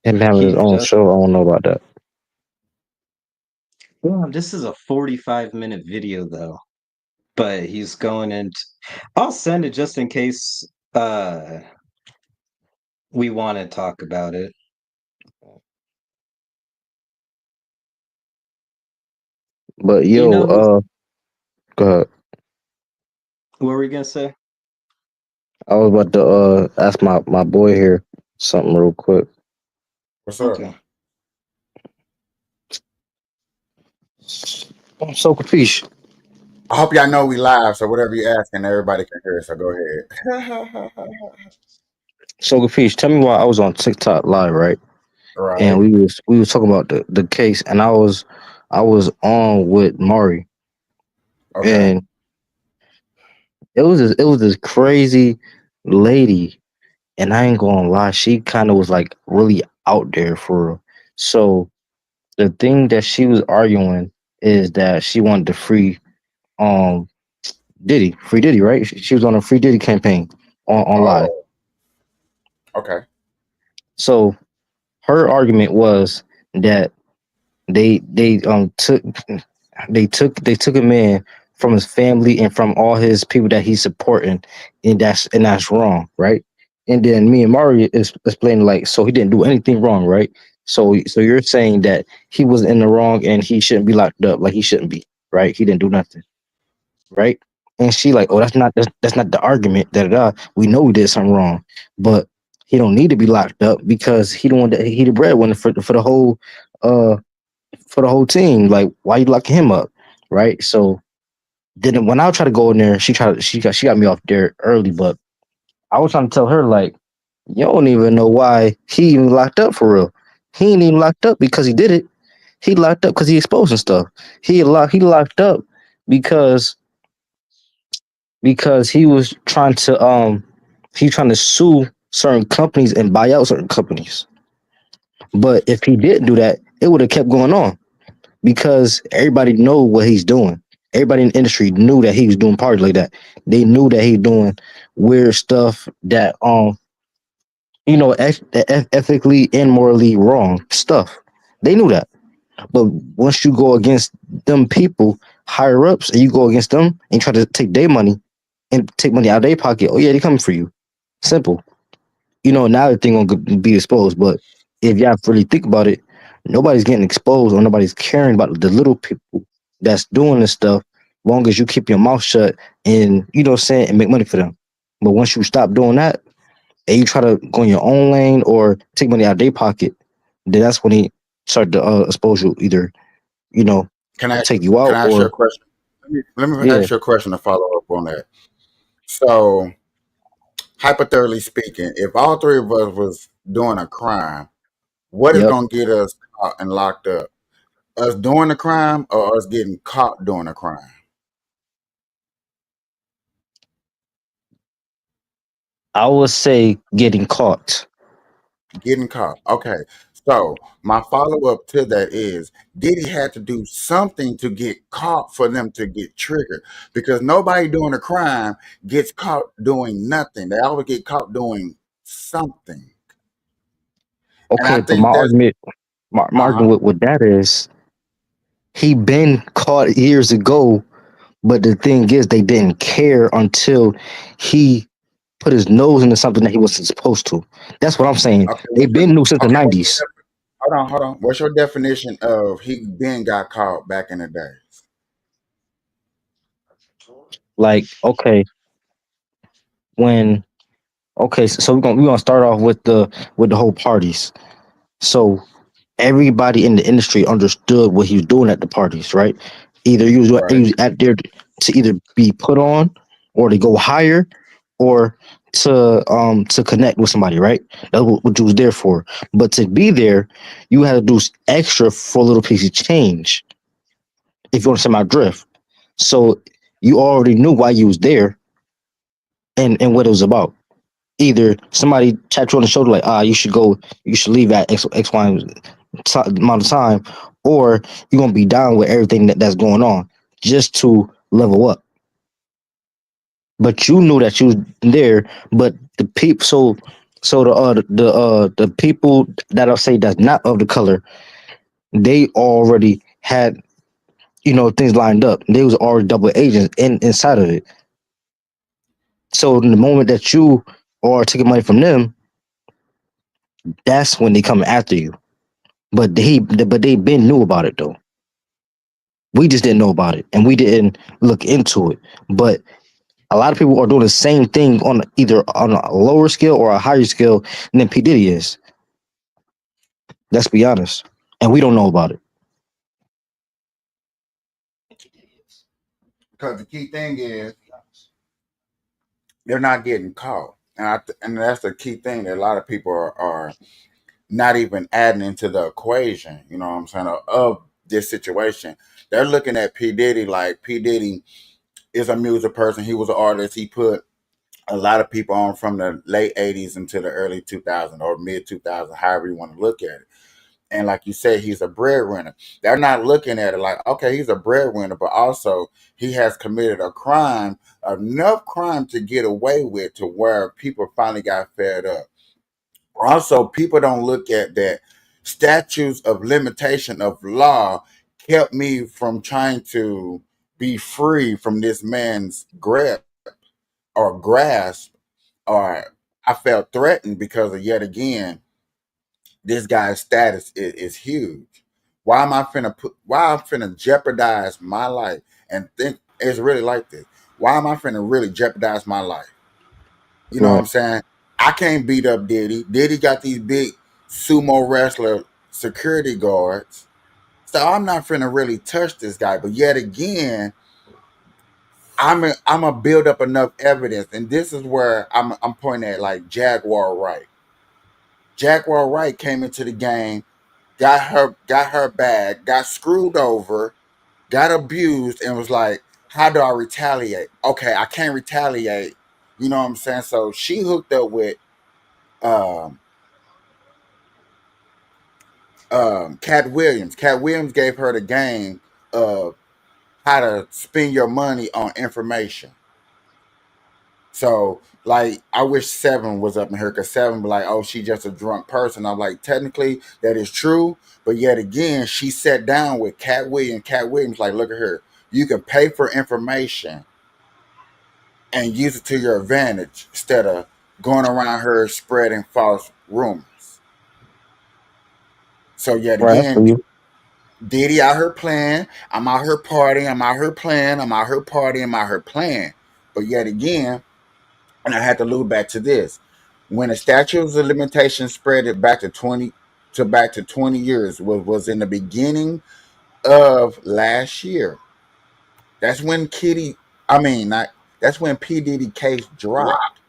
Him having his He's own just show, I don't know about that. well, this is a 45-minute video though, but he's going into I'll send it just in case we want to talk about it. But You yo, know who's go ahead. what were we gonna say? I was about to ask my boy here something real quick. What's up? Okay. I'm so confused. I hope y'all know we live, so whatever you asking, everybody can hear. So go ahead. So confused. Tell me why I was on TikTok live, right? And Right. we was talking about the case, and I was on with Mari, Okay. and it was this crazy lady, and I ain't gonna lie, she kind of was like really out there for real. So the thing that she was arguing is that she wanted to free um free Diddy, right? She was on a free Diddy campaign on live. Oh. Okay. So her argument was that they took a man from his family and from all his people that he's supporting, and that's wrong, right? And then me and Mario is explaining like, so he didn't do anything wrong, right? So you're saying that he was in the wrong and he shouldn't be locked up, like he shouldn't be, right? He didn't do nothing, right? And she like, oh, that's not the argument. We know he did something wrong, but he don't need to be locked up because he the one that he the breadwinner uh for the whole team. Like, why you locking him up, right? So then when I try to go in there, she got me off there early, but I was trying to tell her like, you don't even know why he even locked up for real. He ain't even locked up because he did it. He locked up because he exposing stuff. He locked up because he was trying to sue certain companies and buy out certain companies. But if he didn't do that, it would have kept going on because everybody know what he's doing. Everybody in the industry knew that he was doing parties like that. They knew that he doing weird stuff that ethically and morally wrong stuff. They knew that. But once you go against them people higher ups and you go against them and try to take their money and take money out of their pocket, oh yeah, they coming for you. Simple. Now the thing gonna be exposed. But if y'all really think about it, nobody's getting exposed or nobody's caring about the little people that's doing this stuff. Long as you keep your mouth shut and saying and make money for them. But once you stop doing that and you try to go in your own lane or take money out of their pocket, then that's when they start to expose you. Either you know Can I take you can out I ask you a or question? Let me yeah, ask you a question to follow up on that. So, hypothetically speaking, if all three of us was doing a crime, what is yep. gonna get us caught and locked up? Us doing the crime or us getting caught doing a crime? I would say getting caught. Getting caught. Okay. So my follow up to that is Diddy had to do something to get caught for them to get triggered because nobody doing a crime gets caught doing nothing. They always get caught doing something. And I Okay, but my think that's argument, my uh-huh. argument with that is he been caught years ago. But the thing is, they didn't care until he put his nose into something that he wasn't supposed to. That's what I'm saying. Okay, They've been new since the '90s. hold on. What's your definition of he been got caught back in the day? Like, when so we're gonna start off with the whole parties. So everybody in the industry understood what he was doing at the parties, right? Either he Right. was at there to either be put on, or to go higher, or to connect with somebody, right? That's what you was there for. But to be there, you had to do extra for a little piece of change. If you understand my drift, so you already knew why you was there and what it was about. Either somebody tapped you on the shoulder like, you should leave at X, Y, amount of time, or you're gonna be down with everything that's going on just to level up. But you knew that you was there, but the people. So So the people that I'll say that's not of the color, they already had things lined up. They was already double agents inside of it. So in the moment that you are taking money from them, that's when they come after you. But they been knew about it though. We just didn't know about it and we didn't look into it. But a lot of people are doing the same thing on either on a lower scale or a higher scale than P Diddy is. Let's be honest, and we don't know about it. Because the key thing is they're not getting caught, and that's the key thing that a lot of people are not even adding into the equation. You know what I'm saying of this situation. They're looking at P Diddy like P Diddy is a music person. He was an artist. He put a lot of people on from the late '80s into the early 2000s or mid 2000s, however you want to look at it. And like you said, he's a breadwinner. They're not looking at it like, okay, he's a breadwinner, but also he has committed a crime, enough crime to get away with to where people finally got fed up. Also, people don't look at that statutes of limitation of law kept me from trying to be free from this man's grip or grasp, or I felt threatened because of yet again this guy's status is huge. Why I'm finna jeopardize my life and think it's really like this? Why am I finna really jeopardize my life? You know what Right. I'm saying? I can't beat up Diddy. Diddy got these big sumo wrestler security guards. So I'm not finna really touch this guy. But yet again, I'm a build up enough evidence, and this is where I'm pointing at like Jaguar Wright. Jaguar Wright came into the game, got her bag, got screwed over, got abused, and was like, "How do I retaliate? Okay, I can't retaliate." You know what I'm saying? So she hooked up with um, Cat Williams. Cat Williams gave her the game of how to spend your money on information. So, like, I wish Seven was up in here because Seven be like, "Oh, she just a drunk person." I'm like, technically, that is true, but yet again, she sat down with Cat Williams. Cat Williams, like, look at her. You can pay for information and use it to your advantage instead of going around her spreading false rumors. So, yet Right. I again, feel you. Diddy out here playing. I'm out here partying. I'm out here playing. I'm out here partying. I'm out here playing. But yet again, and I had to loop back to this. When the statute of limitations spread it back to 20 years was in the beginning of last year. That's when Kitty I mean not that's when P. Diddy case dropped.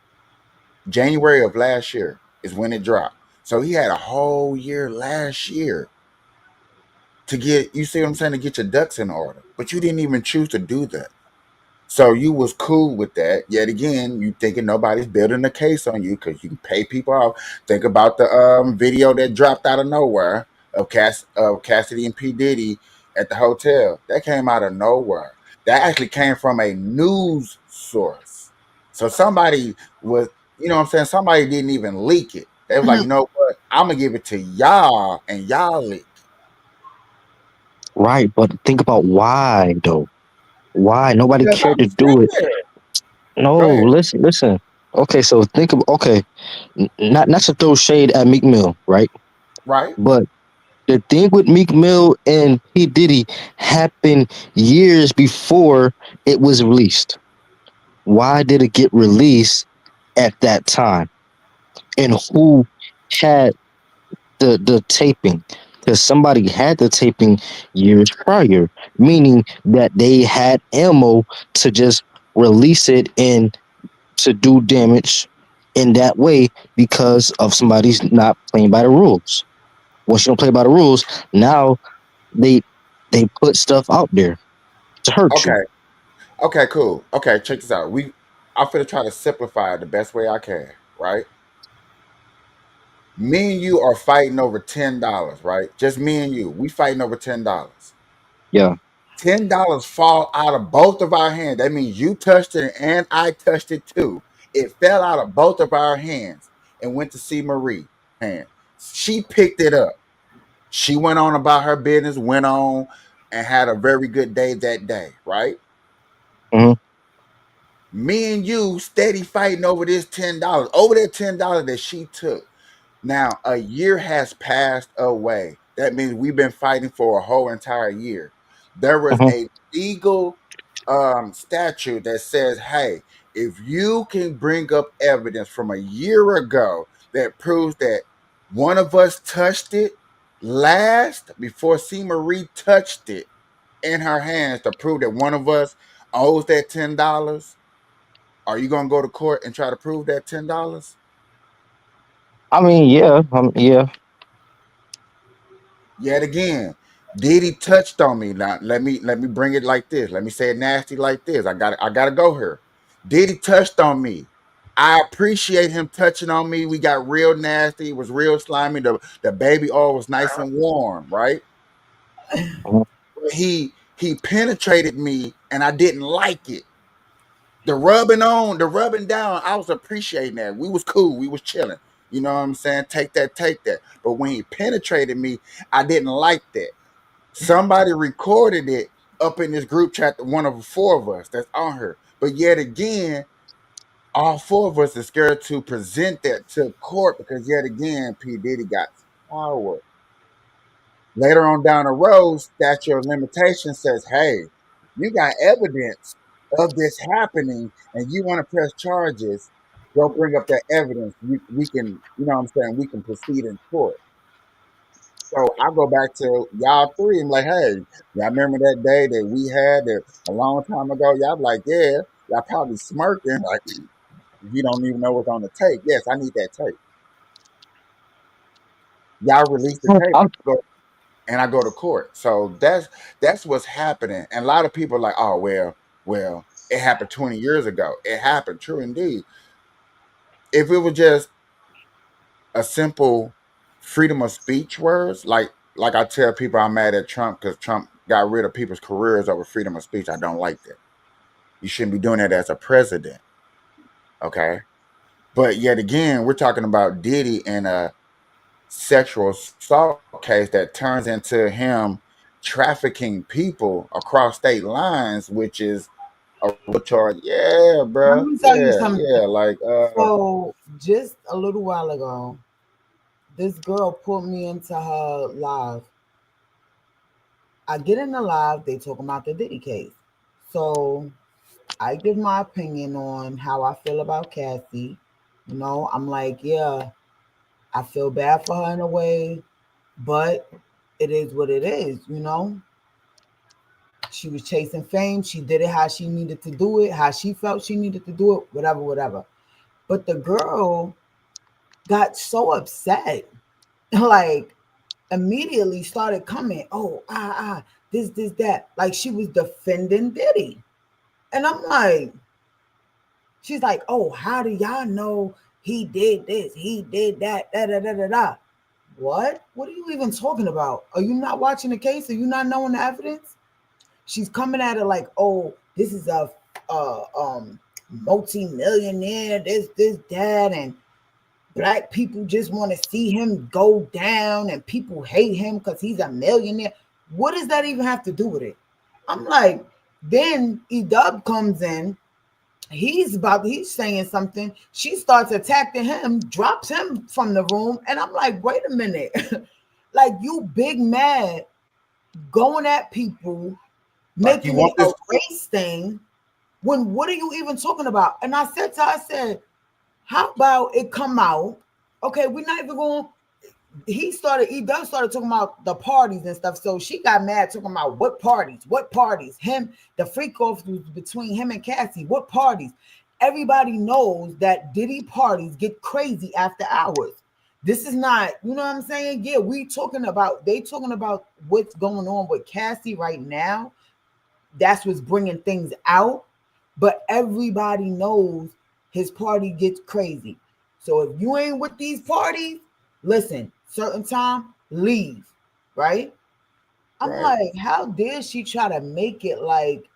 January of last year is when it dropped. So he had a whole year last year to get you see what I'm saying, to get your ducks in order. But you didn't even choose to do that. So you was cool with that. Yet again, you thinking nobody's building a case on you because you can pay people off. Think about the video that dropped out of nowhere of Cassidy and P Diddy at the hotel. That came out of nowhere. That actually came from a news source. So somebody was, you know what I'm saying? Somebody didn't even leak it. They was like, you know what? I'm gonna give it to y'all, and y'all leak. Right. But think about why though. Why nobody Because cared I'm to do it? scared. Go No. ahead. Listen. Okay. So think of okay. Not to throw shade at Meek Mill, right? Right? But the thing with Meek Mill and P Diddy happened years before it was released. Why did it get released at that time? And who had the taping? Because somebody had the taping years prior, meaning that they had ammo to just release it and to do damage in that way because of somebody's not playing by the rules. Once you don't play by the rules, now they they put stuff out there to hurt you. Okay. Okay, cool. Okay, check this out. I'm gonna try to simplify it the best way I can, right? Me and you are fighting over $10, right? Just me and you. We fighting over $10. Yeah. $10 fall out of both of our hands. That means you touched it and I touched it too. It fell out of both of our hands. and went to see Marie. And she picked it up. She went on about her business, went on and had a very good day that day, right? Mhm. Me and you steady fighting over this $10, over that $10 that she took. Now, a year has passed away. That means we've been fighting for a whole entire year. There was Mhm. a legal statute that says, hey, if you can bring up evidence from a year ago that proves that one of us touched it last before C. Marie touched it in her hands to prove that one of us owes that $10, are you going to go to court and try to prove that $10? I mean, yeah, yeah. Yet again, Diddy touched on me. Now let me bring it like this. Let me say it nasty like this. I gotta go here. Diddy touched on me. I appreciate him touching on me. We got real nasty. It was real slimy. The baby oil was nice and warm, right? Mhm. But he penetrated me and I didn't like it. The rubbing on, the rubbing down, I was appreciating that. We was cool. We was chilling. You know what I'm saying? Take that, take that. But when he penetrated me, I didn't like that. Somebody recorded it up in this group chat, one of the four of us that's on her. But yet again, all four of us are scared to present that to court because yet again, P. Diddy got power. Later on down the road, statute of limitation says, hey, you got evidence of this happening and you want to press charges, go bring up that evidence. We can, you know what I'm saying, we can proceed in court. So I go back to y'all three and like, hey, y'all remember that day that we had that a long time ago? Y'all like, yeah. Y'all probably smirking like you don't even know what's on the tape. Yes, I need that tape. Y'all release the tape I'm, and I go to court. So that's what's happening. And a lot of people are like, oh well, it happened 20 years ago. It happened, true indeed. If it was just a simple freedom of speech words, like I tell people I'm mad at Trump because Trump got rid of people's careers over freedom of speech. I don't like that. You shouldn't be doing that as a president. Okay. But yet again, we're talking about Diddy and a sexual assault case that turns into him trafficking people across state lines, which is a real charge. Yeah, Let bro. me tell you Yeah, something. yeah. Like So just a little while ago, this girl put me into her live. I get in the live, they talk about the Diddy case. So I give my opinion on how I feel about Cassie. I'm like, yeah, I feel bad for her in a way, but it is what it is. She was chasing fame. She did it how she needed to do it, how she felt she needed to do it, whatever, whatever. But the girl got so upset, like immediately started coming, oh, this, that. Like she was defending Diddy. And I'm like, she's like, oh, how do y'all know he did this? He did that, da da da da da. What? What are you even talking about? Are you not watching the case? Are you not knowing the evidence? She's coming at it like, oh, this is a multi-millionaire, this, that, and black people just want to see him go down and people hate him because he's a millionaire. What does that even have to do with it? I'm like, then Edub comes in, he's saying something. She starts attacking him, drops him from the room, and I'm like, wait a minute. Like you big mad going at people, you making it want a this race thing. When what are you even talking about? And I said to her, I said, how about it come out? Okay, we're not even going. He done started talking about the parties and stuff. So she got mad talking about what parties, him, the freak off was between him and Cassie, what parties. Everybody knows that Diddy parties get crazy after hours. This is not, you know what I'm saying? Yeah, they talking about what's going on with Cassie right now. That's what's bringing things out. But everybody knows his party gets crazy. So if you ain't with these parties, listen, certain time, leave. Right? I'm right. like, how dare she try to make it like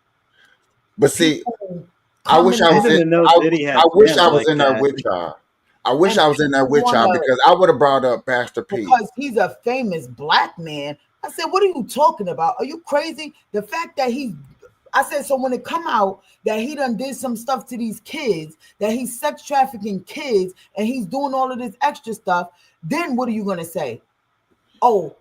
But see, people I wish coming I I was at in didn't know I, Diddy I had wish fans I was like in there that. with y'all. I wish And I was in there people with y'all wanna, because I would have brought up Pastor P. because he's a famous black man. I said, what are you talking about? Are you crazy? The fact that I said, so when it come out that he done did some stuff to these kids, that he's sex trafficking kids, and he's doing all of this extra stuff, then what are you gonna say? Oh,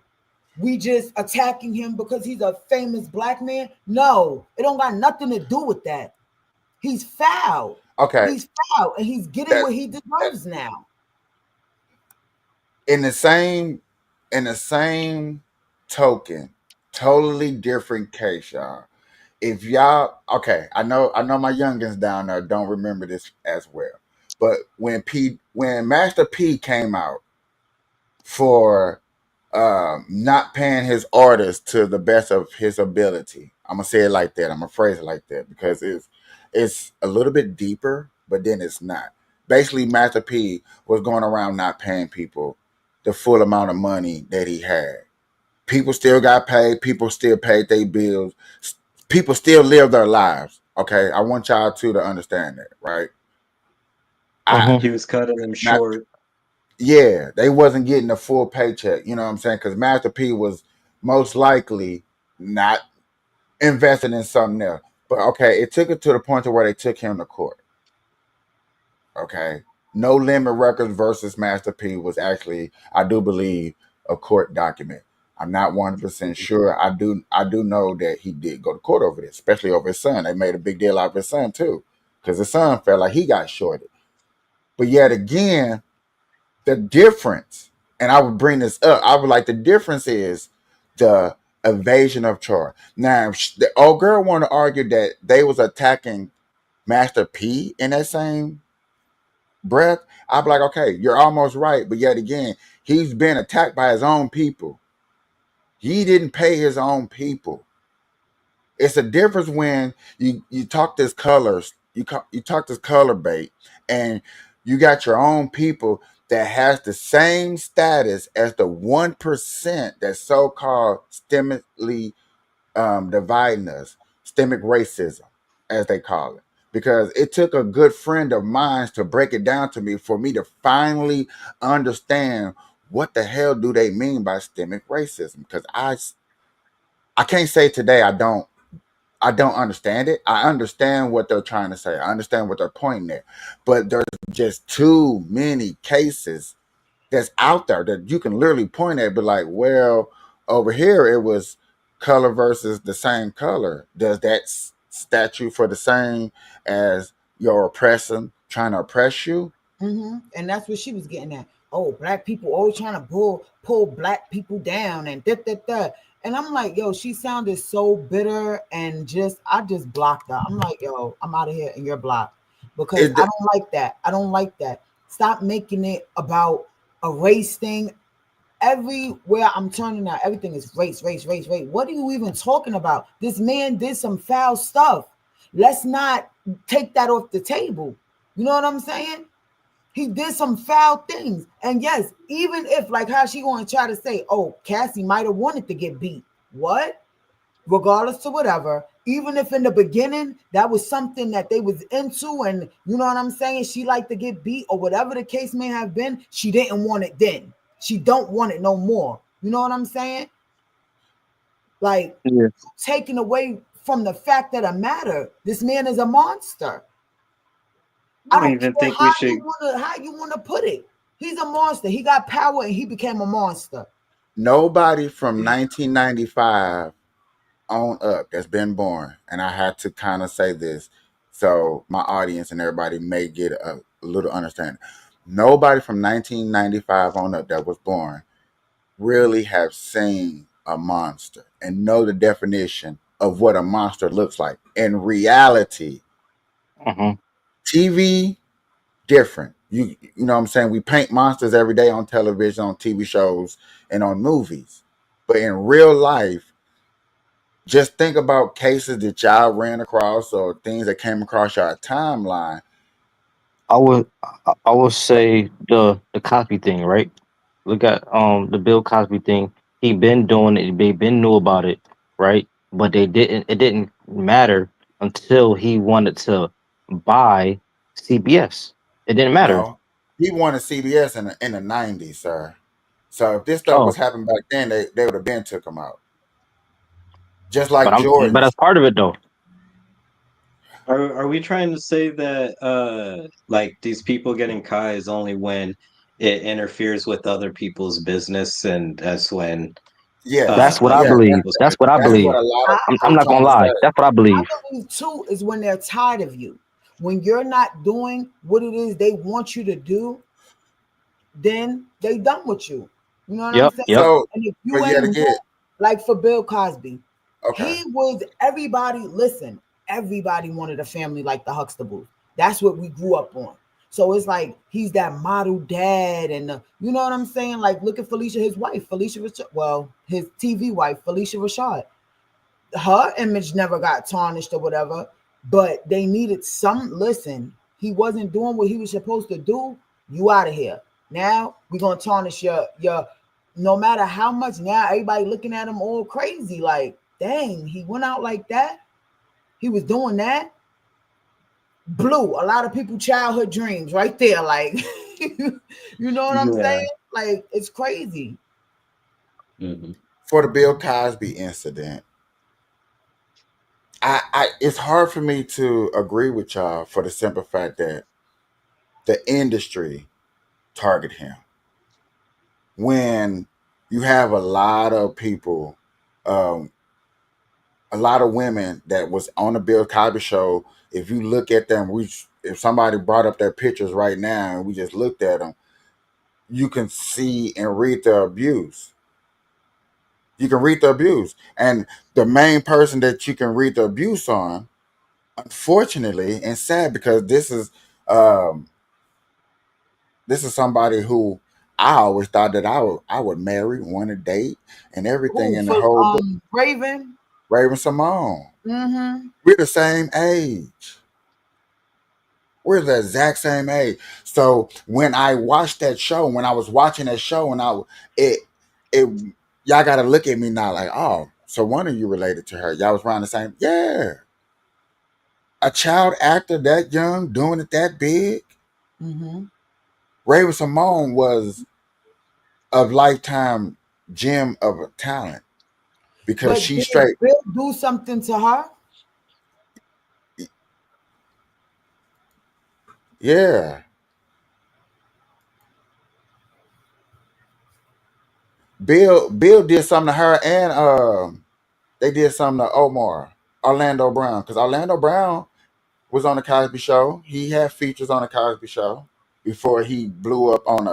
we just attacking him because he's a famous black man? No, it don't got nothing to do with that. He's foul. Okay, He's foul, and he's getting that, what he that deserves now. in the same token, totally different case, y'all. If y'all okay, I know my youngins down there don't remember this as well. But when Master P came out for not paying his artists to the best of his ability. I'm gonna say it like that. I'm gonna phrase it like that because it's a little bit deeper, but then it's not. Basically, Master P was going around not paying people the full amount of money that he had. People still got paid. People still paid their bills. People still live their lives. Okay, I want y'all to understand that, right? I Mm-hmm. He was cutting them not short. Yeah, they wasn't getting a full paycheck. You know what I'm saying? Because Master P was most likely not invested in something else. But okay, it took it to the point to where they took him to court. Okay, No Limit Records versus Master P was actually, I do believe, a court document. I'm not 100% sure. I do know that he did go to court over this, especially over his son. They made a big deal out of his son too, because his son felt like he got shorted. But yet again, the difference, and I would bring this up, I would like the difference is the evasion of charge. Now, if the old girl want to argue that they was attacking Master P in that same breath, I'd be like, okay, you're almost right, but yet again, he's been attacked by his own people. He didn't pay his own people. It's a difference when you talk this colors, you talk this color bait, and you got your own people that has the same status as the 1% that's so called systemically dividing us, systemic racism, as they call it. Because it took a good friend of mine to break it down to me for me to finally understand what the hell do they mean by systemic racism. Because I can't say today I don't understand it. I understand what they're trying to say. I understand what they're pointing at. But there's just too many cases that's out there that you can literally point at, but like, well, over here it was color versus the same color. Does that statue for the same as your oppressor trying to oppress you? And that's what she was getting at. Oh, black people always trying to pull black people down and that. And I'm like, yo, she sounded so bitter and I just blocked her. I'm like, yo, I'm out of here and you're blocked because I It, don't like that. I don't like that. Stop making it about a race thing. Everywhere I'm turning out, everything is race, race, race, race. What are you even talking about? This man did some foul stuff. Let's not take that off the table. You know what I'm saying? He did some foul things. And yes, even if like how she going to try to say, oh, Cassie might have wanted to get beat. What? Regardless to whatever, even if in the beginning that was something that they was into and you know what I'm saying, she liked to get beat or whatever the case may have been, she didn't want it then. She don't want it no more. You know what I'm saying? Like Yeah. taken away from the fact that a matter, this man is a monster. I I don't don't even care think we should. how you wanna put it. He's a monster. He got power and he became a monster. Nobody from 1995 on up that's been born, and I had to kind of say this so my audience and everybody may get a little understanding. Nobody from 1995 on up that was born really have seen a monster and know the definition of what a monster looks like in reality. Mm-hmm. TV different. You know what I'm saying? We paint monsters every day on television, on TV shows, and on movies. But in real life, just think about cases that y'all ran across or things that came across your timeline. I would say the Cosby thing, right? Look at the Bill Cosby thing. He been doing it. They been knew about it, right? But they didn't. It didn't matter until he wanted to buy CBS. It didn't matter. No. he wanted CBS in the 90s, sir. So if this stuff Oh, was happening back then, they would have been took him out. Just but like but Jordan's. that's part of it though. Are we trying to say that like these people getting Kai is only when it interferes with other people's business, and that's when Yes, That's what I yeah, other believe. people's That's what I that's believe. what a lot I, of I'm people not gonna trying to lie. say. That's what I I believe. believe too is when they're tired of you. When you're not doing what it is they want you to do, then they done with you. You know what I'm Yep, saying? yep. So, And if you but yet ain't again, doing, like for Bill Cosby, okay, he was everybody. Listen, everybody wanted a family like the Huxtables. That's what we grew up on. So it's like he's that model dad, and you know what I'm saying. Like look at Felicia, his wife, Felicia Rashad. Well, his TV wife, Felicia Rashad. Her image never got tarnished or whatever, but they needed some. Listen, he wasn't doing what he was supposed to do. You out of here. Now we're gonna tarnish your no matter how much. Now everybody looking at him all crazy, like, dang, he went out like that. He was doing that. Blew a lot of people childhood dreams right there. Like you know what I'm yeah. saying? Like it's crazy. Mhm. for the Bill Cosby incident, I it's hard for me to agree with y'all for the simple fact that the industry target him when you have a lot of people, um, a lot of women that was on the Bill Cosby show. If you look at them, if somebody brought up their pictures right now and we just looked at them, you can see and read the abuse. You can read the abuse, and the main person that you can read the abuse on, unfortunately and sad, because um, this is somebody who I always thought that I would marry, want to date, and everything Ooh, in the for whole book. Raven. Raven Simone. Mm-hmm. We're the same age. We're the exact same age. So when I watched that show, when I was watching that show, and it it y'all got to look at me now like, oh, so one of you related to her? Y'all was around the same? Yeah, a child actor that young doing it that big. Mm-hmm. Raven Simone was a lifetime gem of a talent because But she did straight. Bill do something to her? Yeah, Bill did something to her, and they did something to Omar Orlando Brown, because Orlando Brown was on the Cosby Show. He had features on the Cosby Show before he blew up on the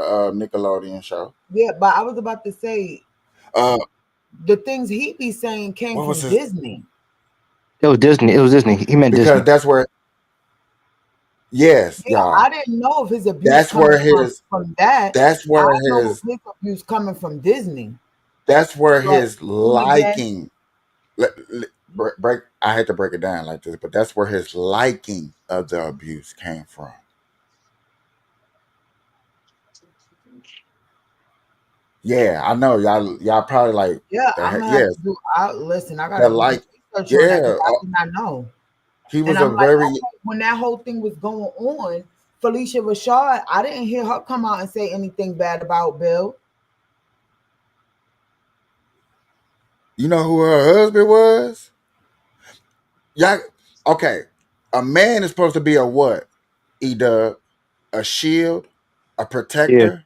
Nickelodeon show. Yeah, but I was about to say Uh, the things he be saying came what was from his? Disney. It was Disney. It was Disney. He meant Because Disney. that's where, yes, Yeah, y'all. I didn't know if his abuse That's where coming from his. that. That's I where know his. his abuse coming from Disney. That's where But his then again, liking. Break. I had to break it down like this, but that's where his liking of the abuse came from. Yeah, I know y'all probably like yeah, the I'm heck. gonna have Yes, to do. I listen. I the gotta do some like. research on that Yeah, because I did not know. he And was a I'm like, very. okay, when that whole thing was going on, Felicia Rashad, I didn't hear her come out and say anything bad about Bill. You know who her husband was? Yeah. Okay. A man is supposed to be a what? Either a shield, a Yeah, protector.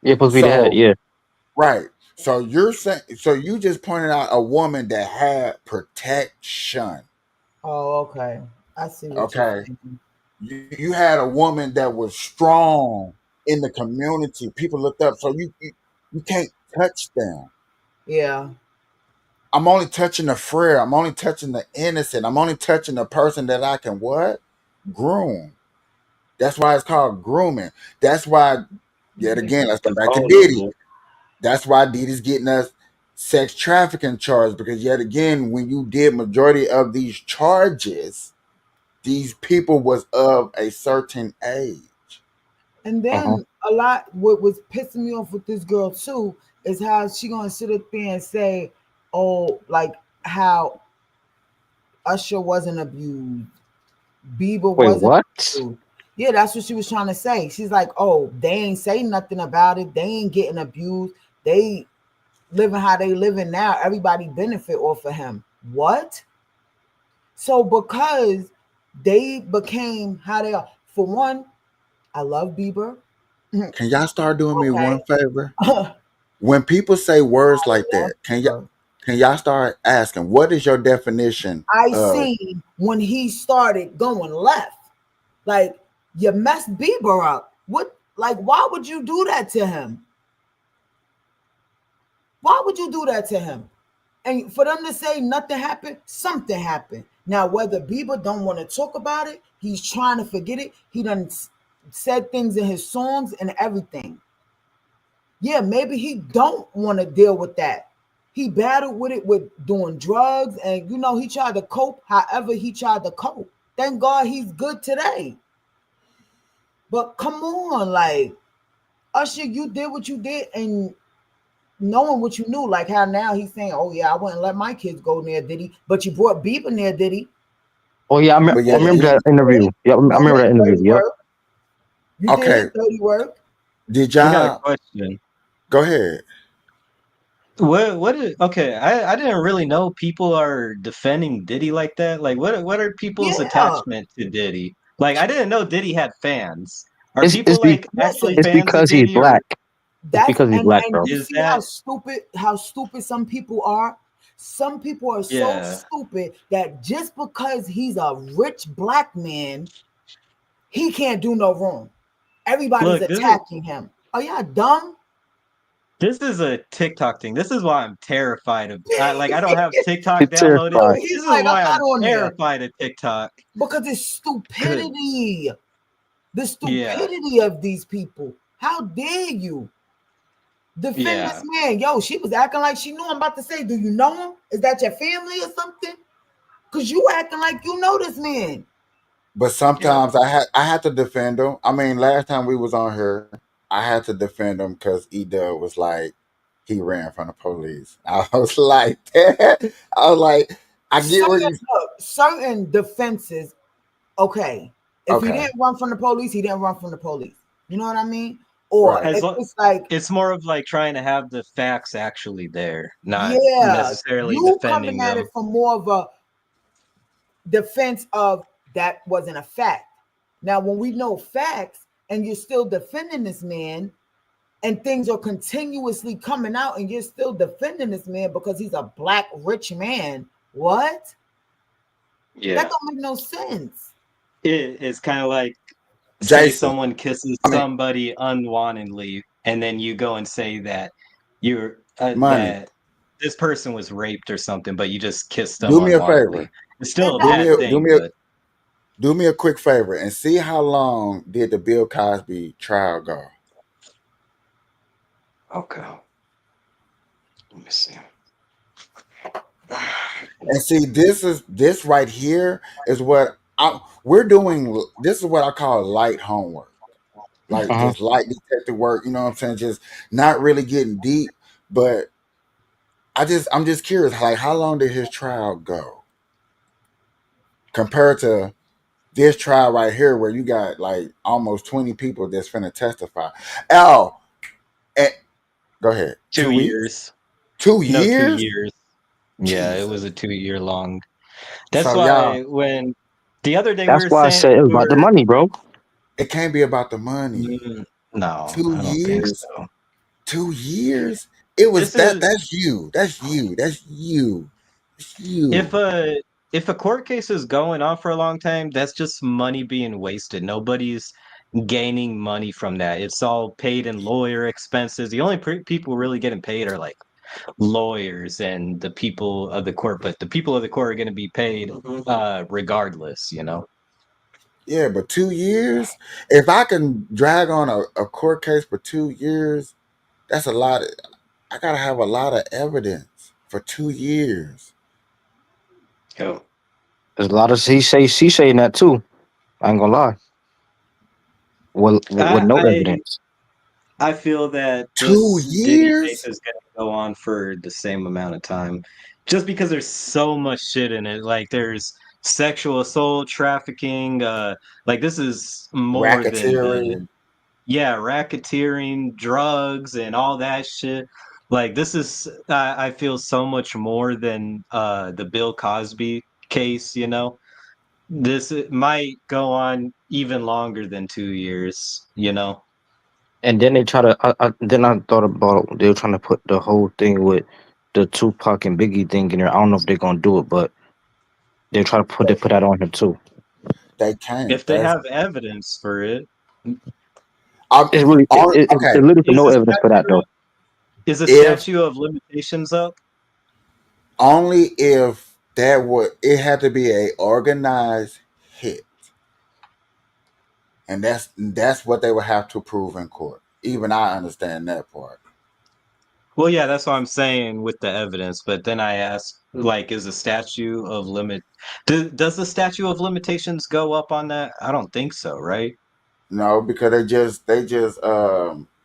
yeah, supposed to be the head. So Yeah. right. So you're saying. So you just pointed out a woman that had protection. Oh, okay. I see what you're Okay. saying. You had a woman that was strong in the community. People looked up. So you can't touch them. Yeah. I'm only touching the frail. I'm only touching the innocent. I'm only touching the person that I can what? Groom. That's why it's called grooming. That's why, yet again, let's go The back to phone on Diddy. it. That's why Diddy's getting us sex trafficking charges, because yet again, when you did majority of these charges, these people was of a certain age. And Uh-huh. then a lot what was pissing me off with this girl too is how she gonna sit up there and say, oh, like how Usher wasn't abused, Bieber Wait, wasn't what? abused. Yeah, that's what she was trying to say. She's like, oh, they ain't say nothing about it. They ain't getting abused. They living how they living now. Everybody benefit off of him. What? So because they became how they are, for one, I love Bieber. Can y'all start doing me Okay. one favor? I When people say words like love that, Bieber. can y'all start asking what is your definition I of? seen when he started going left. Like, you messed Bieber up. What? Like, why would you do that to him? Why would you do that to him? And for them to say nothing happened, something happened. Now, whether Bieber don't want to talk about it, he's trying to forget it. He done said things in his songs and everything. Yeah, maybe he don't want to deal with that. He battled with it with doing drugs, and he tried to cope however he tried to cope. Thank God he's good today. But come on, like, Usher, you did what you did, and knowing what you knew, like how now he's saying, "Oh yeah, I wouldn't let my kids go near Diddy," but you brought Bieber near Diddy. Oh yeah, But I yeah, You remember did that he, interview. Yeah, I you remember did that interview. dirty Yep. work. You did his okay. dirty work. Did I got a y'all question. go ahead? Okay, I didn't really know people are defending Diddy like that. Like what are people's Yeah. attachment to Diddy? Like I didn't know Diddy had fans. Are It's people like actually Listen, it's fans of because he's Diddy or black. It's that's because he's black, and bro. you is see that how stupid some people are. Some people are so yeah. stupid that just because he's a rich black man, he can't do no wrong. Everybody's Look, attacking him. Are y'all dumb? this is a TikTok thing. This is why I'm terrified of like I don't have TikTok He's downloaded. Yo, terrified. he's This is like, I'm why not I'm on there terrified of TikTok. because it's 'Cause- stupidity. The yeah. stupidity of these people. How dare you defend this Yeah. man? Yo, she was acting like she knew. I'm about to say, do you know him? Is that your family or something? Because you acting like you know this man. But Yep. sometimes I had to defend him. I mean, last time we was on here, I had to defend him because Edub was like he ran from the police. I was like, I was like, I get where Certain, you. look, certain defenses, okay. If he Okay, didn't run from the police, he didn't run from the police. You know what I mean? Or right. As if lo- it's like, it's more of like trying to have the facts actually there, not yeah, necessarily you coming defending at it them. from more of a defense of that wasn't a fact. Now, when we know facts and you're still defending this man, and things are continuously coming out, and you're still defending this man because he's a black rich man, what? That Yeah. don't make no sense. It's kind of like say Jason, someone kisses I mean, somebody unwantedly, and then you go and say that you're money. that this person was raped or something, but you just kissed them Do me a unwantedly. favor. It's And still a Do that's me bad a it. do thing, me a but do me a quick favor and see how long did the Bill Cosby trial go. okay. Let me see. And see, this right here is what we're doing. This is what I call light homework, like Uh-huh. just light detective work. You know what I'm saying? Just not really getting deep, but I'm just curious, like how long did his trial go compared to this trial right here, where you got like almost 20 people that's finna testify. Oh, eh, go ahead. 2 weeks, 2 years. two No, two years. years. Yeah, it was Jesus. a 2 year long. That's So y'all, why when the other day we That's were why I saying said it's we about the were money, bro. it can't be about the money. no, two I don't think years. so. 2 years. It was This is that's you. That's you. That's you. It's if you. a court case is going on for a long time, that's just money being wasted. Nobody's gaining money from that. It's all paid in lawyer expenses. The only people really getting paid are like lawyers and the people of the court, but the people of the court are going to be paid regardless, you know. Yeah, but 2 years. If I can drag on a court case for 2 years, that's a lot. I gotta have a lot of evidence for 2 years. Oh. There's a lot of she saying that too. I ain't gonna lie. With I, no I evidence. I feel that Two this Diddy case years. is going to go on for the same amount of time, just because there's so much shit in it. Like there's sexual assault, trafficking, like this is more than Racketeering. the yeah, racketeering, drugs, and all that shit. Like this is, I feel so much more than the Bill Cosby case. You know, might go on even longer than 2 years. You know. And then they try to. Then I thought about they were trying to put the whole thing with the Tupac and Biggie thing in there. I don't know if they're gonna do it, but they try to put that on him too. They can't. If they That's have evidence for it, I'm It's really okay. it's literally is no the evidence for that statute though. is the If statute of limitations up? only if that would it had to be a organized hit, and that's what they would have to prove in court. Even I understand that part. Well, yeah, that's what I'm saying with the evidence. But then I ask, like, is the statute of does the statute of limitations go up on that? I don't think so, right? No, because they just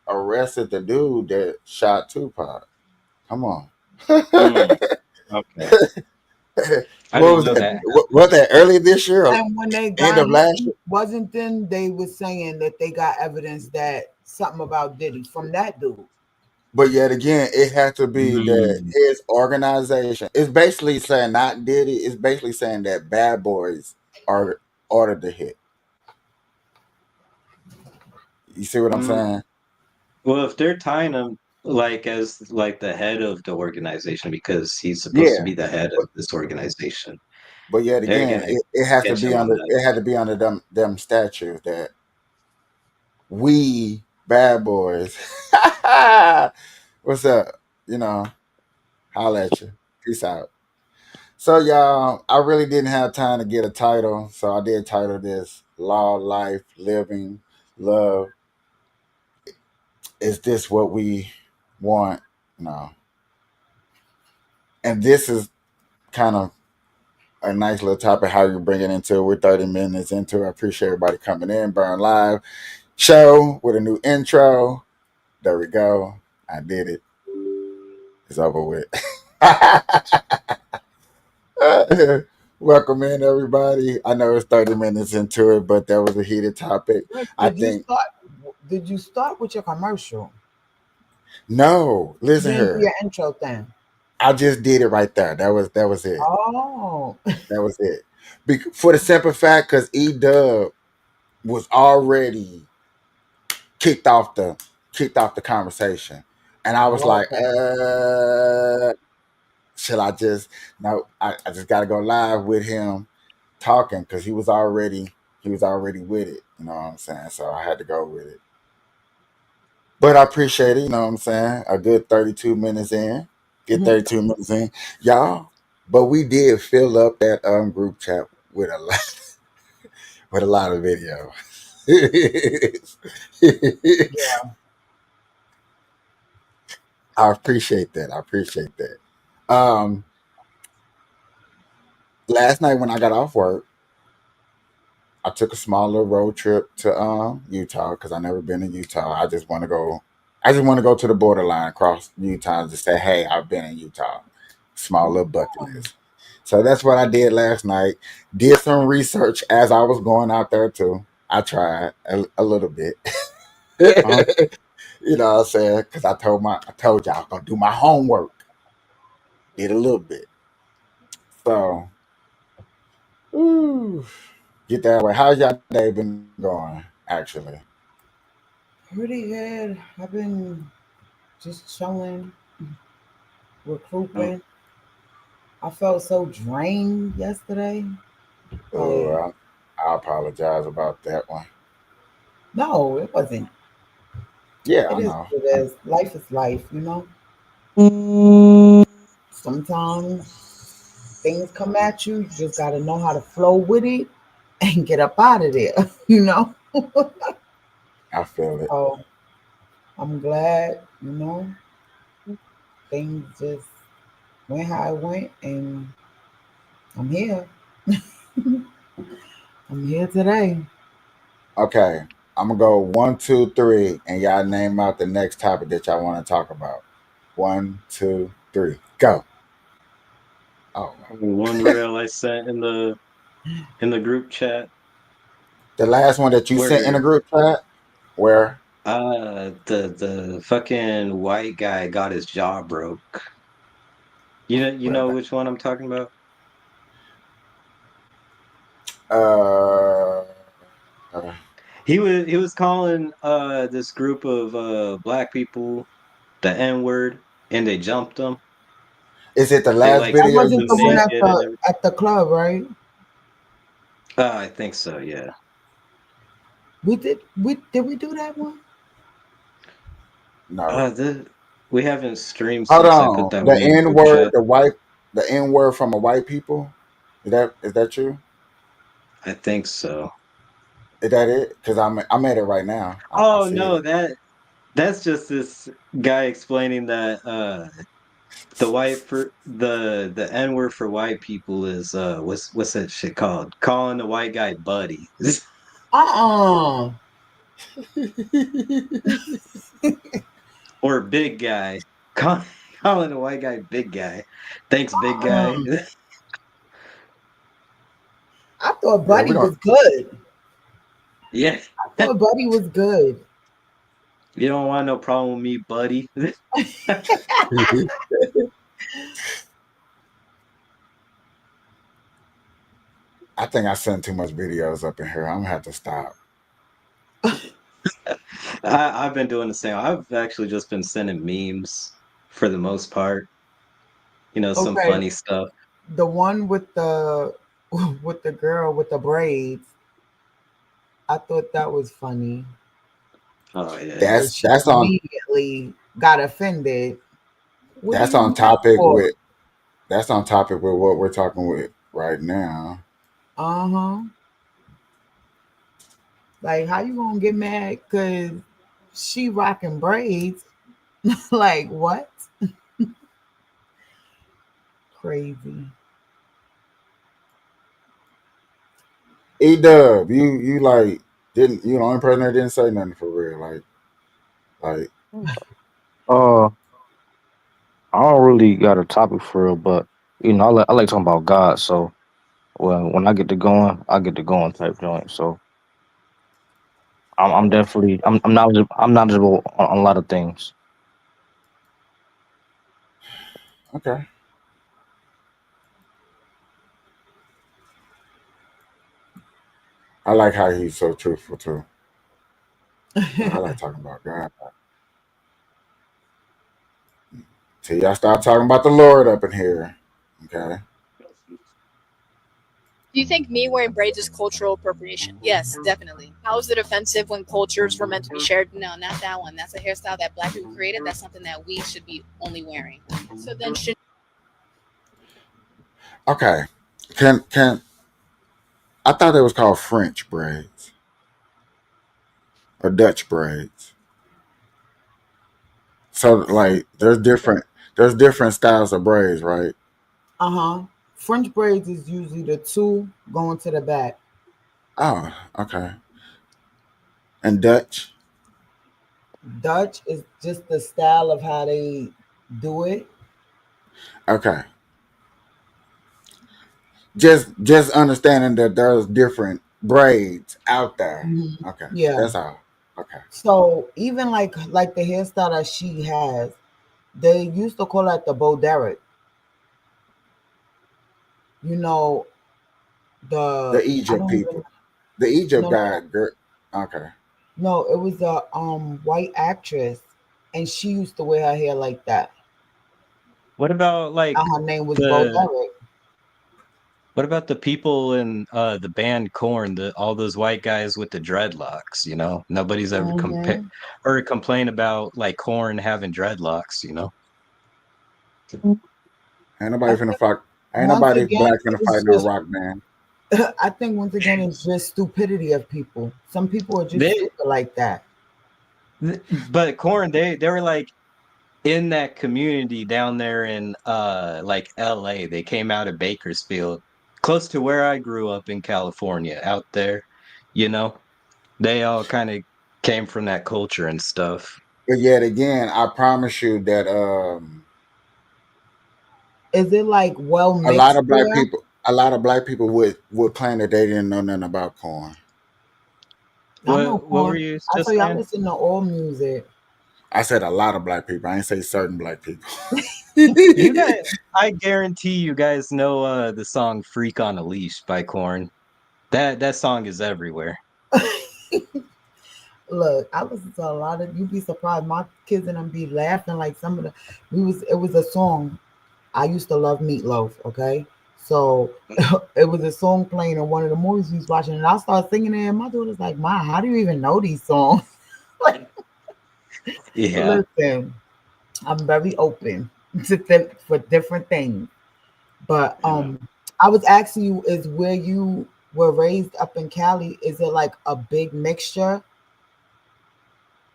arrested the dude that shot Tupac. Come on. Hmm. Okay, I What didn't was know that? that. Was that early this year or And when they end got of last year? him, wasn't then they was saying that they got evidence that something about Diddy from that dude. But yet again, it had to be that Hmm. his organization. It's basically saying not Diddy. It's basically saying that Bad Boys are ordered the hit. You see what I'm Hmm. saying? Well, if they're tying him like as like the head of the organization because he's supposed to Yeah. be the head of But, this organization, but yet they're again, gonna it has to catch be him on under that. it had to be under them statutes that we Bad Boys. What's up? You know, holla at you. Peace out. So y'all, I really didn't have time to get a title, so I did title this Law, Life, Living, Love. Is this what we want? No. And this is kind of a nice little topic how you bring it into it. We're 30 minutes into it. I appreciate everybody coming in. Burn Live show with a new intro. There we go. I did it. It's over with. Welcome in, everybody. I know it's 30 minutes into it, but that was a heated topic. Rick, I think, Did you start with your commercial? no, You listen didn't do here. your intro thing. I just did it right there. That was it. Oh, That was it. For the simple fact, because E-Dub was already kicked off the conversation. And I was like, okay. should I just no, I just gotta go live with him talking because he was already with it, you know what I'm saying? So I had to go with it. But I appreciate it, you know what I'm saying? A good 32 minutes in. Get 32 minutes in. Y'all, but we did fill up that group chat with a lot with a lot of video. Yeah. I appreciate that. I appreciate that. Um, Last night when I got off work, I took a small little road trip to Utah because I never been in Utah. I just want to go. I just want to go to the borderline across Utah and just say, "Hey, I've been in Utah." Small little bucket list. So that's what I did last night. Did some research as I was going out there too. I tried a little bit. Uh-huh. You know what I'm saying? Because I told y'all I was gonna do my homework. Did a little bit. So, ooh, get that way. How's y'all day been going? Actually, Pretty good. I've been just chilling, Oh, recouping. I felt so drained yesterday. Like, oh, I apologize about that one. no, it wasn't. Yeah, It I is know. what it is. Life is life, you know? Sometimes things come at you. You just got to know how to flow with it and get up out of there, you know? I feel it. So I'm glad, things just went how it went, and I'm here. I'm here today. Okay, I'm gonna go 1, 2, 3, and y'all name out the next topic that y'all want to talk about. 1, 2, 3, go. Oh, one reel I sent in the in the group chat The last one that you sent in a where group chat, where the fucking white guy got his jaw broke. You know where which one I'm talking about? uh, He was calling this group of black people the N-word and they jumped him. is it the They last like That video stripped wasn't you him the one sent? naked and everything. at the club, right? I think so, yeah. We did we do that one? No. We haven't streamed Hold since I put on. that The one in the N group word, chat. the N word from a white people. Is that you? I think so. Is that it? Because I'm at it right now. I Oh see no, it. that's just this guy explaining that the N word for white people is what's that shit called? Calling the white guy buddy Uh-uh. or big guy. Call, calling the white guy big guy. Thanks, big guy. Uh-uh. I thought Yeah, we Buddy don't. was good. Yeah, I thought Buddy was good. you don't want no problem with me, buddy. I think I sent too much videos up in here. I'm gonna have to stop. I've been doing the same. I've actually just been sending memes for the most part. Some Okay, funny stuff. the one with the with the girl with the braids. I thought that was funny Oh yeah. because That's she that's on immediately got offended. What are that's you on mad topic for? with that's on topic with what we're talking with right now. Uh huh. Like, how you gonna get mad because she rocking braids? Like, what? Crazy. E-Dub, you like didn't you the only person that didn't say nothing for real. Like Uh, I don't really got a topic for real, but I like talking about God. So when I get to going, I get to going type joint. So I'm definitely I'm knowledgeable on a lot of things. okay. I like how he's so truthful too. I like talking about God. Till y'all start talking about the Lord up in here. Okay. Do you think me wearing braids is cultural appropriation? Yes, definitely. How is it offensive when cultures were meant to be shared? No, not that one. That's a hairstyle that black people created. That's something that we should be only wearing. So then, should Okay. Can I thought it was called French braids or Dutch braids. So like there's different styles of braids, right? Uh-huh. French braids is usually the two going to the back. Oh, okay. And Dutch. Dutch is just the style of how they do it. Okay. Just understanding that there's different braids out there. Mhm. Okay. Yeah. That's all. Okay. So even like the hairstyle that she has, they used to call it the Bo Derek. You know, The the I Egypt don't even people. The Egypt no no guy, girl. Okay. no, it was a white actress and she used to wear her hair like that. What about like And her name was Bo the Derek. what about the people in the band Corn, all those white guys with the dreadlocks? Nobody's ever compare Hmm. or complain about like Corn having dreadlocks. Ain't I nobody finna think fight. Ain't once nobody again black finna fight it's no just rock band. I think once again it's just stupidity of people. Some people are just They stupid like that. but Corn they were like in that community down there in like LA. They came out of Bakersfield, close to where I grew up in California, out there, you know. They all kind of came from that culture and stuff. But yet again, I promise you that Is it like well a lot mixed of black there? people. a lot of black people would claim that they didn't know nothing about corn. I know What were porn. you I just tell you, I saying? listen to all music. I said a lot of black people. I didn't say certain black people. You guys, I guarantee you guys know the song "Freak on a Leash" by Korn. That song is everywhere. Look, I listen to a lot of. You'd be surprised. My kids and them be laughing like some of the. It was a song. I used to love Meatloaf. Okay, so it was a song playing in one of the movies we was watching, and I started singing it. And my daughter's like, "Ma, how do you even know these songs?" Like, Yeah. listen, I'm very open for different things. But Yeah. I was asking you, is where you were raised up in Cali? Is it like a big mixture?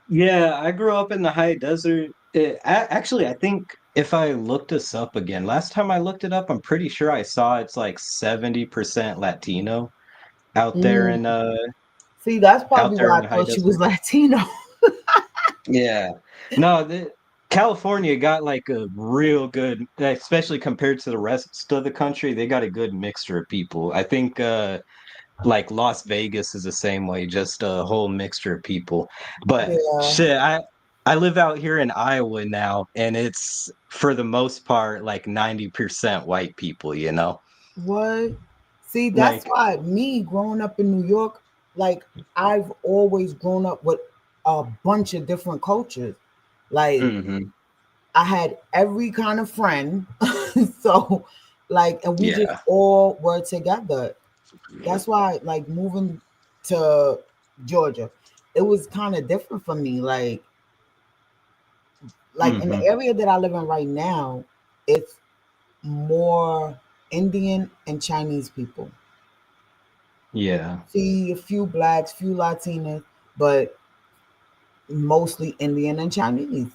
Yeah, I grew up in the high desert. Actually, I think if I looked this up again, last time I looked it up, I'm pretty sure I saw it's like 70% Latino out there Mm. in See, that's out probably there why in I the high thought she was desert. Latino. Yeah. No, California got like a real good, especially compared to the rest of the country, they got a good mixture of people. I think like Las Vegas is the same way, just a whole mixture of people. But Yeah. shit, I live out here in Iowa now, and it's for the most part like 90% white people, you know? What? See, that's Like, why me growing up in New York, like I've always grown up with a bunch of different cultures. Like hmm I had every kind of friend. So like and we just yeah. all were together. That's why like moving to Georgia, it was kind of different for me. Like in the hmm area that I live in right now, it's more Indian and Chinese people. Yeah. See a few blacks, few Latinas, but mostly Indian and Chinese.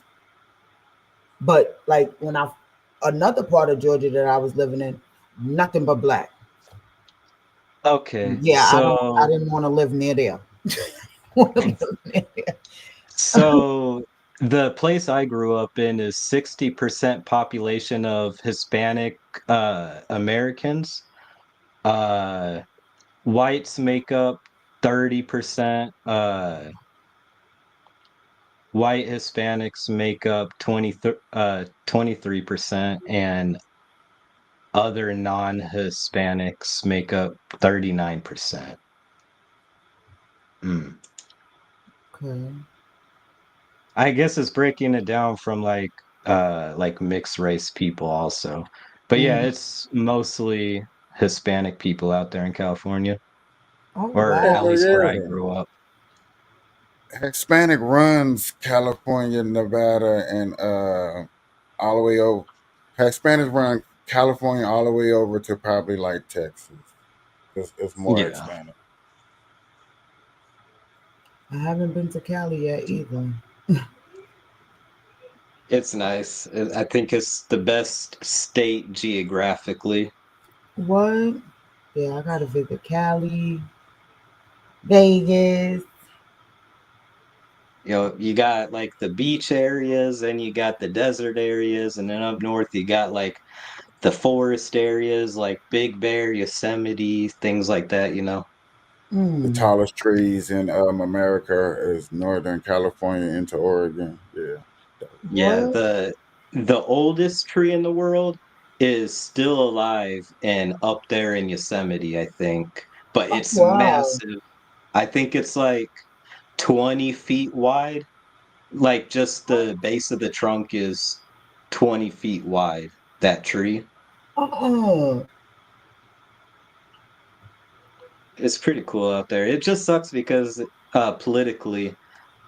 But like when I another part of Georgia that I was living in, nothing but black. Okay. Yeah, I didn't want to live near there. Want to live near there. So the place I grew up in is 60% population of Hispanic Americans. Uh Whites make up 30%, white Hispanics make up 23%, and other non-Hispanics make up 39%. Mm. Okay. I guess it's breaking it down from like mixed race people also. But yeah, Mm. it's mostly Hispanic people out there in California, Oh or at Oh wow. least where I yeah, grew up. Hispanic runs California, Nevada, and all the way over. Hispanics run California all the way over to probably like Texas. It's more Yeah. Hispanic. I haven't been to Cali yet either. It's nice. I think it's the best state geographically. What? Yeah, I gotta visit Cali, Vegas. You know, you got like the beach areas, and you got the desert areas, and then up north you got like the forest areas like Big Bear, Yosemite, things like that, you know. The Mm. tallest trees in America is Northern California into Oregon. Yeah. Yeah, What? the oldest tree in the world is still alive and up there in Yosemite, I think. But Oh it's wow. massive. I think it's like 20 feet wide. Like just the base of the trunk is 20 feet wide, that tree. Uh-uh. It's pretty cool out there. It just sucks because politically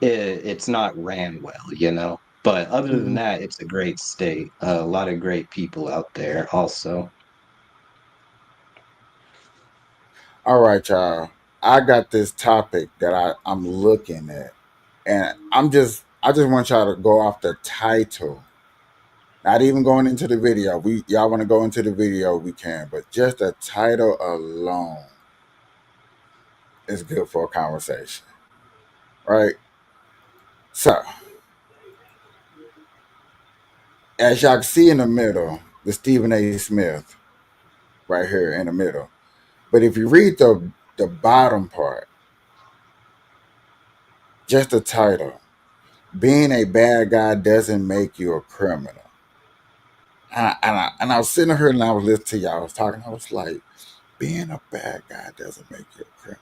it's not ran well, you know. But other than Mm. that, it's a great state. A lot of great people out there also. All right, y'all. I got this topic that I'm looking at, and I just want y'all to go off the title. Not even going into the video. We y'all want to go into the video, we can, but just the title alone is good for a conversation, right? So, as y'all can see in the middle, the Stephen A. Smith. right here in the middle. But if you read the bottom part, just the title, being a bad guy doesn't make you a criminal. And I was sitting here and I was listening to y'all. I was talking. I was like, being a bad guy doesn't make you a criminal.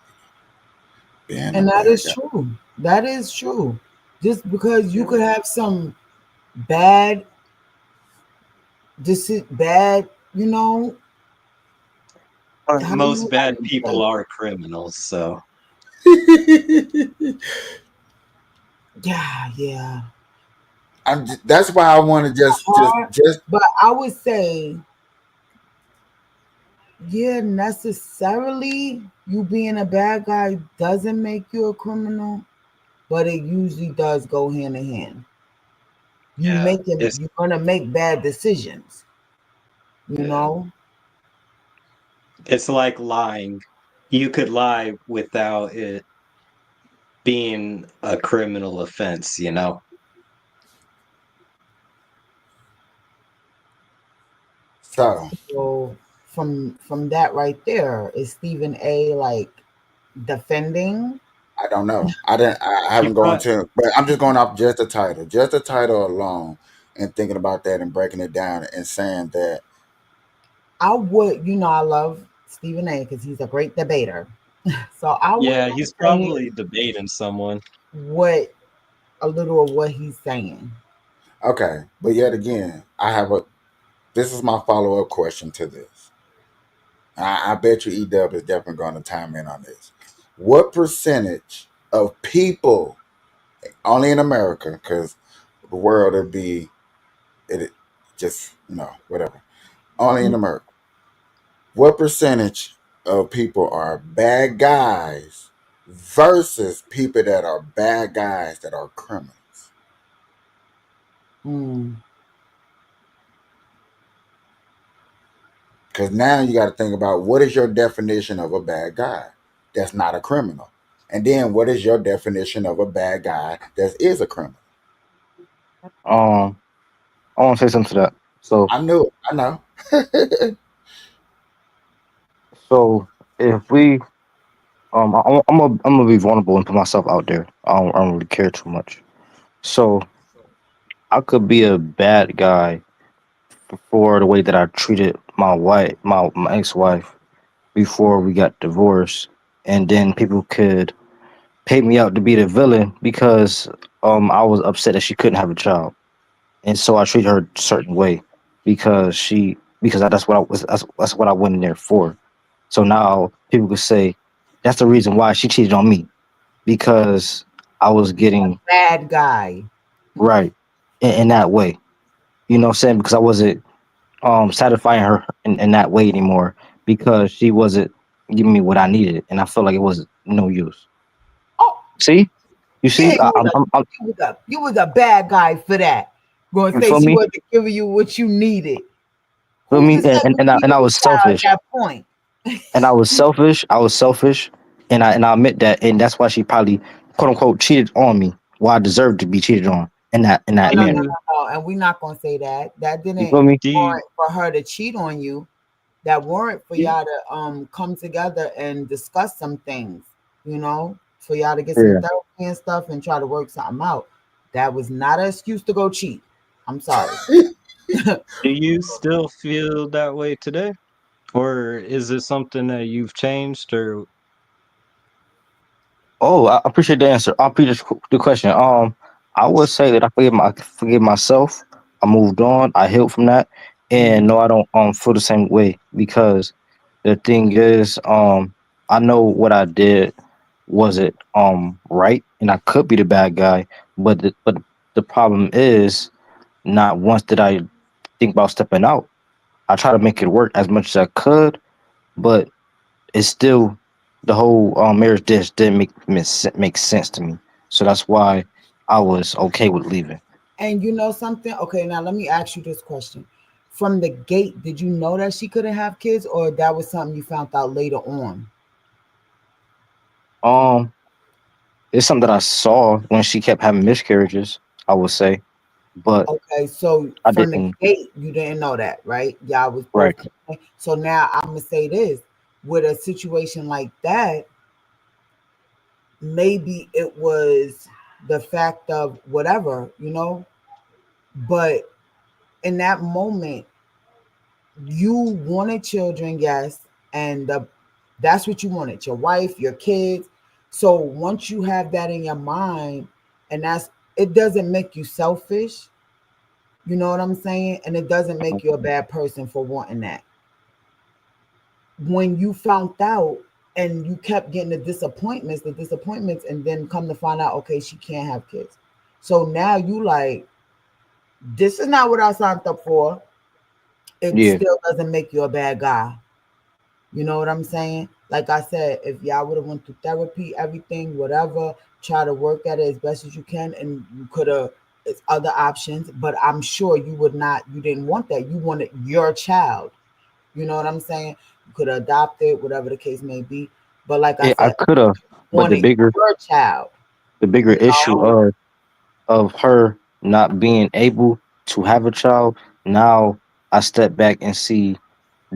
Being a And that bad is guy. true. That is true. Just because you could have some bad, bad, you know, how do Most you how bad do you say? people are criminals, so Yeah, yeah. That's why I want to Hard, just. but I would say, yeah, necessarily you being a bad guy doesn't make you a criminal, but it usually does go hand in hand. yeah, You're gonna make bad decisions, you yeah, know. it's like lying. You could lie without it being a criminal offense, you know? So So from that right there, is Stephen A like defending? I don't know. I He haven't gone brought, to, but I'm just going off just the title alone, and thinking about that and breaking it down and saying that. I would, I love Stephen A because he's a great debater. So I would yeah, like he's to hear probably debating someone. what a little of what he's saying. Okay, but yet again, I have a. This is my follow up question to this. I bet you EW is definitely going to chime in on this. What percentage of people, only in America, because the world would be it just whatever. Only in America. What percentage of people are bad guys versus people that are bad guys that are criminals? Mm. Because now you got to think about what is your definition of a bad guy that's not a criminal, and then what is your definition of a bad guy that is a criminal? I want to say something to that. So, I knew it. I know. so if we, I'm gonna be vulnerable and put myself out there. I don't really care too much. So I could be a bad guy for the way that I treated my ex-wife before we got divorced, and then people could pay me out to be the villain because I was upset that she couldn't have a child, and so I treated her a certain way because that's what I was that's what I went in there for. So now people could say that's the reason why she cheated on me because I was getting Bad guy. right in that way. You know what I'm saying? Because I wasn't satisfying her in that way anymore because she wasn't giving me what I needed, and I felt like it was no use. Oh, See, you see, yeah, you was a bad guy for that. Gonna you say feel she me? wasn't giving you what you needed. Feel Who's me? to say what you And I needed was a child at selfish, that point? and I was selfish. I was selfish, and I admit that, and that's why she probably quote unquote cheated on me. Well, I deserved to be cheated on in No, that no, no, manner. Do no, no. And we're not gonna say that. That You didn't feel me? do you, warrant for her to cheat on you. That warrant for you y'all to come together and discuss some things, for y'all to get some Yeah. therapy and stuff and try to work something out. That was not an excuse to go cheat. I'm sorry. do you still feel that way today? Or is it something that you've changed or Oh, I appreciate the answer. I appreciate the question. I would say that I forgive myself. I moved on. I healed from that, and no, I don't feel the same way because the thing is, I know what I did wasn't right, and I could be the bad guy, but the problem is not once did I think about stepping out. I try to make it work as much as I could, but it's still the whole marriage didn't make sense to me. So that's why I was okay with leaving. And you know something? Okay, now let me ask you this question. From the gate, did you know that she couldn't have kids, or that was something you found out later on? Um, it's something that I saw when she kept having miscarriages. I would say, but Okay, so I from the didn't. gate, you didn't know that, right? Y'all was Right. both. So now I'm gonna say this: with a situation like that, maybe it was the fact of whatever, but in that moment, you wanted children, yes, and that's what you wanted, your wife, your kids. So once you have that in your mind, and it doesn't make you selfish, you know what I'm saying? And it doesn't make you a bad person for wanting that. When you found out and you kept getting the disappointments, and then come to find out, okay, she can't have kids. So now you like, this is not what I signed up for. It Yeah. still doesn't make you a bad guy. You know what I'm saying? Like I said, if y'all would have went through therapy, everything, whatever, try to work at it as best as you can, and you could have, it's other options. But I'm sure you would not. You didn't want that. You wanted your child. You know what I'm saying? You could adopt it, whatever the case may be. But like I Yeah, I said, could have, you but the wanted bigger your child. the bigger You issue know? of her not being able to have a child, now I step back and see,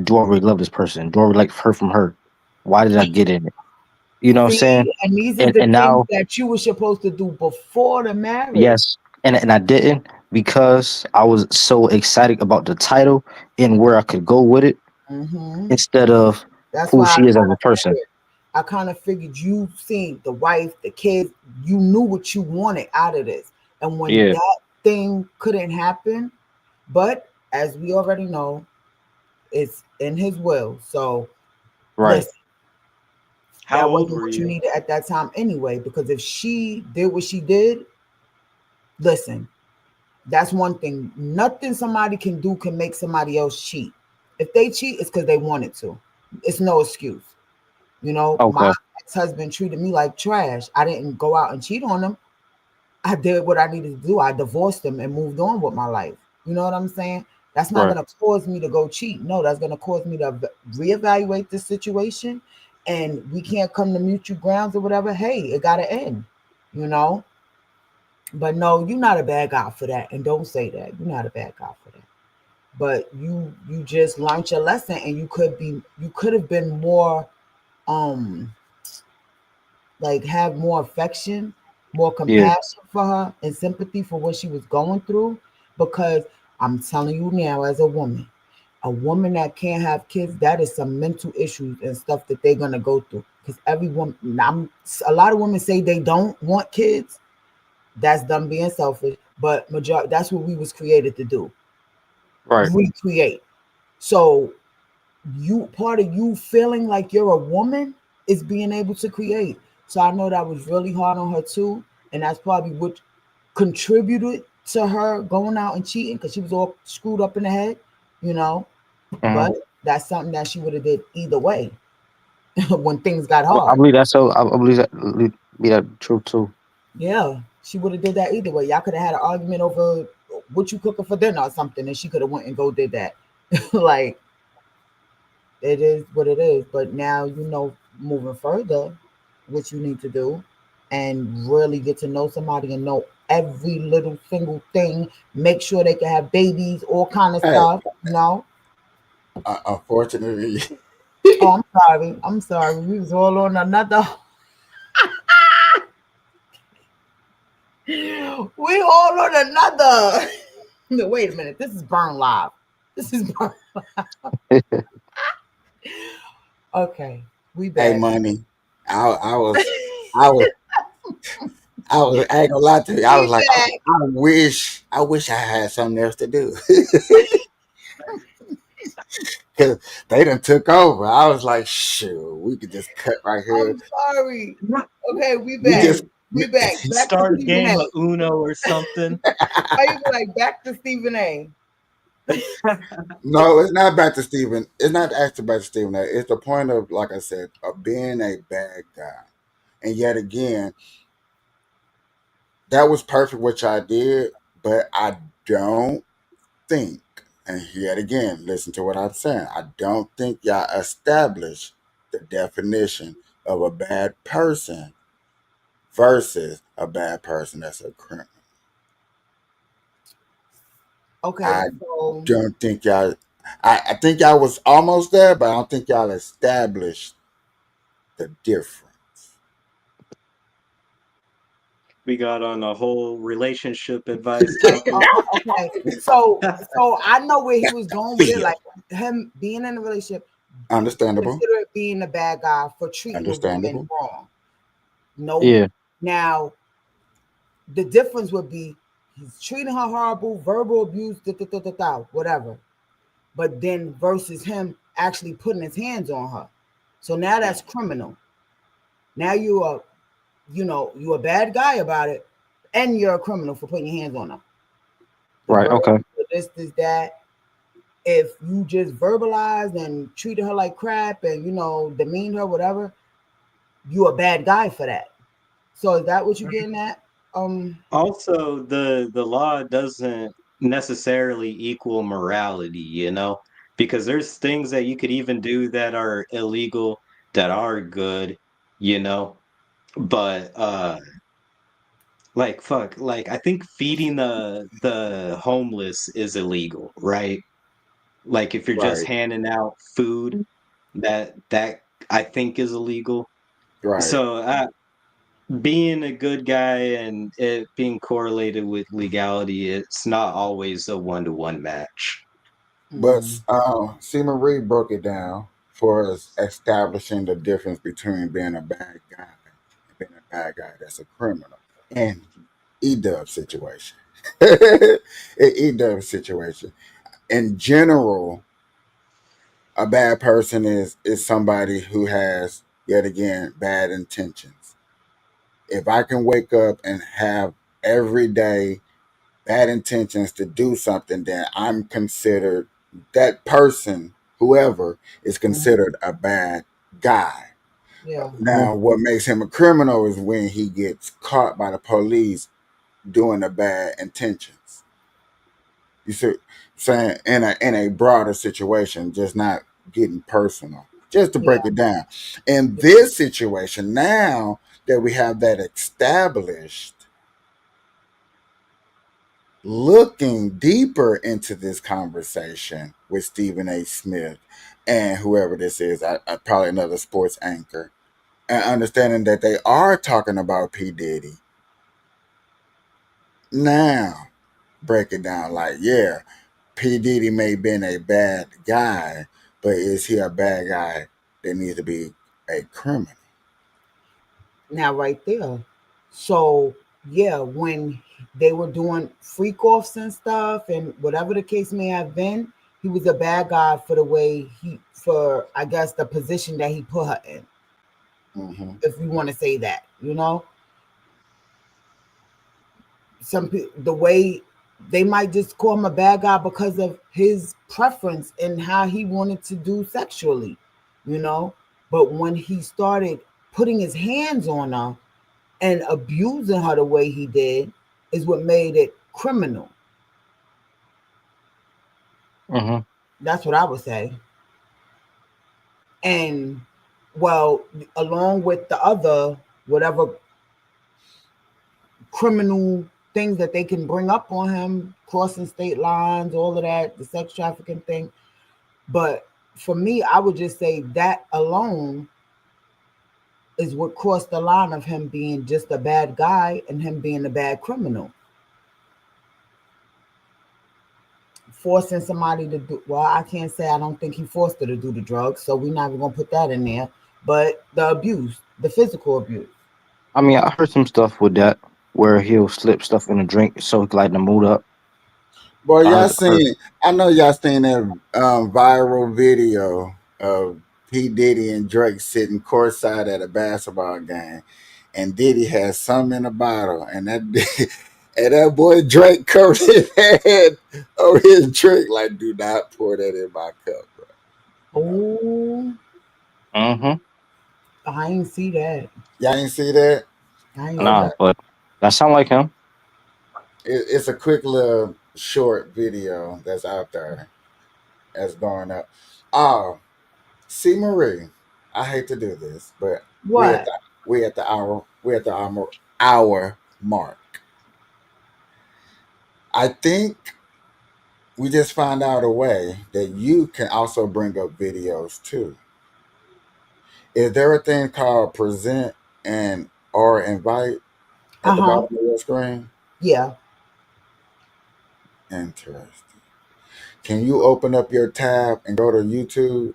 do I really love this person? Do I really like her from her? Why did I get in it? You know what I'm saying? See, and these is the And things now, that you were supposed to do before the marriage. yes, and I didn't, because I was so excited about the title and where I could go with it, Hmm. instead of That's who why she is as a person. I kind of figured you seen the wife, the kids, you knew what you wanted out of this. And when Yeah, that thing couldn't happen, but as we already know, it's in his will. So right, listen, How that old wasn't were what you you? needed at that time anyway, because if she did what she did, listen, that's one thing. Nothing somebody can do can make somebody else cheat. If they cheat, it's because they wanted to. It's no excuse. My okay, ex-husband treated me like trash. I didn't go out and cheat on him. I did what I needed to do. I divorced him and moved on with my life. You know what I'm saying? That's not right, going to cause me to go cheat. No, that's going to cause me to reevaluate the situation, and we can't come to mutual grounds or whatever. Hey, it got to end, you know? But no, you're not a bad guy for that. And don't say that. You're not a bad guy for that. But you just learned your lesson, and you could have been more um like have more affection, more yeah, compassion for her and sympathy for what she was going through. Because I'm telling you now, as a woman that can't have kids, that is some mental issues and stuff that they're gonna go through. Because every woman, a lot of women say they don't want kids. That's them being selfish. But majority, that's what we was created to do, right. recreate. So you part of you feeling like you're a woman is being able to create. So I know that was really hard on her too, and that's probably what contributed to her going out and cheating, because she was all screwed up in the head, you know. Mhm. But that's something that she would have did either way when things got Well, I hard. believe that's so. I believe that be that true too. Yeah, she would have did that either way. Y'all could have had an argument over what you cooking for dinner or something, and she could have went and go did that. Like, it is what it is. But now you know, moving further, what you need to do, and really get to know somebody and know every little single thing. Make sure they can have babies, all kind of Hey, stuff. You know. unfortunately, Oh, I'm sorry. I'm sorry. We was all on another. We all on another. No, wait a minute. This is Burn Live. This is Burn. Okay, we hey, back. money. I was, I ain't gonna lie to you. I was We like, back. I wish I had something else to do because they done took over. I was like, shoot, we could just cut right here. I'm sorry. Okay, we We back. just, Dude, We back. Back to start a Stephen game A. of Uno or something. Why you be like back to Stephen A? no, it's not back to Stephen. It's not actually back to Stephen. It's the point of, like I said, of being a bad guy. And yet again, that was perfect what y'all did, but I don't think, and yet again, listen to what I'm saying. I don't think y'all established the definition of a bad person versus a bad person that's a criminal. Okay, I so don't think y'all. I think y'all was almost there, but I don't think y'all established the difference. We got on a whole relationship advice topic. okay, so I know where he was going with it, like him being in a relationship, Understandable. consider it being a bad guy for treating a woman Understandable. wrong. No, Yeah. now the difference would be he's treating her horrible, verbal abuse, whatever. But then versus him actually putting his hands on her. So now that's criminal. Now you are, you a bad guy about it, and you're a criminal for putting your hands on her. The Right. verb, Okay. this, that. If you just verbalized and treated her like crap and demeaned her, whatever, you a bad guy for that. So is that what you're getting at? Also, the law doesn't necessarily equal morality, because there's things that you could even do that are illegal that are good, you know. But like fuck, like I think feeding the homeless is illegal, right? Like if you're just Right. handing out food, that I think is illegal. Right. So being a good guy and it being correlated with legality, it's not always a one-to-one match. But Mm, C. Marie broke it down for us, establishing the difference between being a bad guy and being a bad guy that's a criminal. And E-Dub situation. E-Dub situation. In general, a bad person is somebody who has, yet again, bad intentions. If I can wake up and have every day bad intentions to do something, then I'm considered, that person, whoever, is mhm, considered a bad guy. yeah, Now, what makes him a criminal is when he gets caught by the police doing the bad intentions. You see, saying in a broader situation, just not getting personal. Just to break yeah, it down, in this situation, now that we have that established, looking deeper into this conversation with Stephen A. Smith and whoever this is, probably another sports anchor, and understanding that they are talking about P. Diddy, now break it down like, yeah, P. Diddy may have been a bad guy, but is he a bad guy that needs to be a criminal? now right there. So yeah, when they were doing freak offs and stuff, and whatever the case may have been, he was a bad guy for the way for I guess the position that he put her in, Hmm. if you want to say that. The way they might just call him a bad guy because of his preference and how he wanted to do sexually, you know. But when he started putting his hands on her and abusing her the way he did, is what made it criminal. Mm-hmm. That's what I would say. And well, along with the other whatever criminal things that they can bring up on him, crossing state lines, all of that, the sex trafficking thing. But for me, I would just say that alone is what crossed the line of him being just a bad guy and him being a bad criminal. Forcing somebody to do, well, I can't say I don't think he forced her to do the drugs, so we're not even gonna put that in there. But the abuse, the physical abuse. I mean, I heard some stuff with that where he'll slip stuff in a drink so he can lighten the mood up. Boy, I y'all heard. I heard. seen, I know y'all seen that viral video of P. Diddy and Drake sitting courtside at a basketball game, and Diddy has some in a bottle, and that and that boy Drake covered his head over his drink like, do not pour that in my cup, bro. Oh, Mm-hmm. I ain't see that. Y'all ain't see that? I ain't see Okay. Nah, that. but that sound like him. It's a quick little short video that's out there that's going up. Oh, C. Marie, I hate to do this, but we at What? the we at the hour mark. I think we just found out a way that you can also bring up videos too. Is there a thing called present and or invite at the Uh-huh. bottom of your screen? Yeah. Interesting. Can you open up your tab and go to YouTube?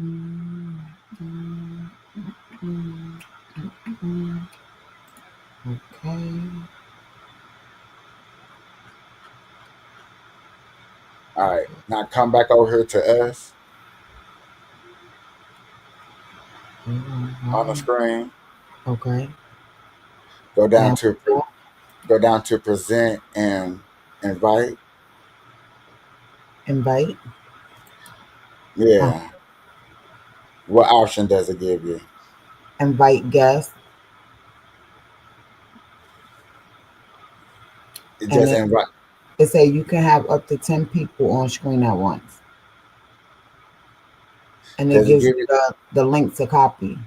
Mm, mm, mm, mm. Okay. All right. Now come back over here to us on the screen. Okay. Go down Now, to present and invite. invite. Uh, Yeah. What option does it give you? invite guests. It And just invite. it say you can have up to 10 people on screen at once. And it Does it gives give you you? the link to copy.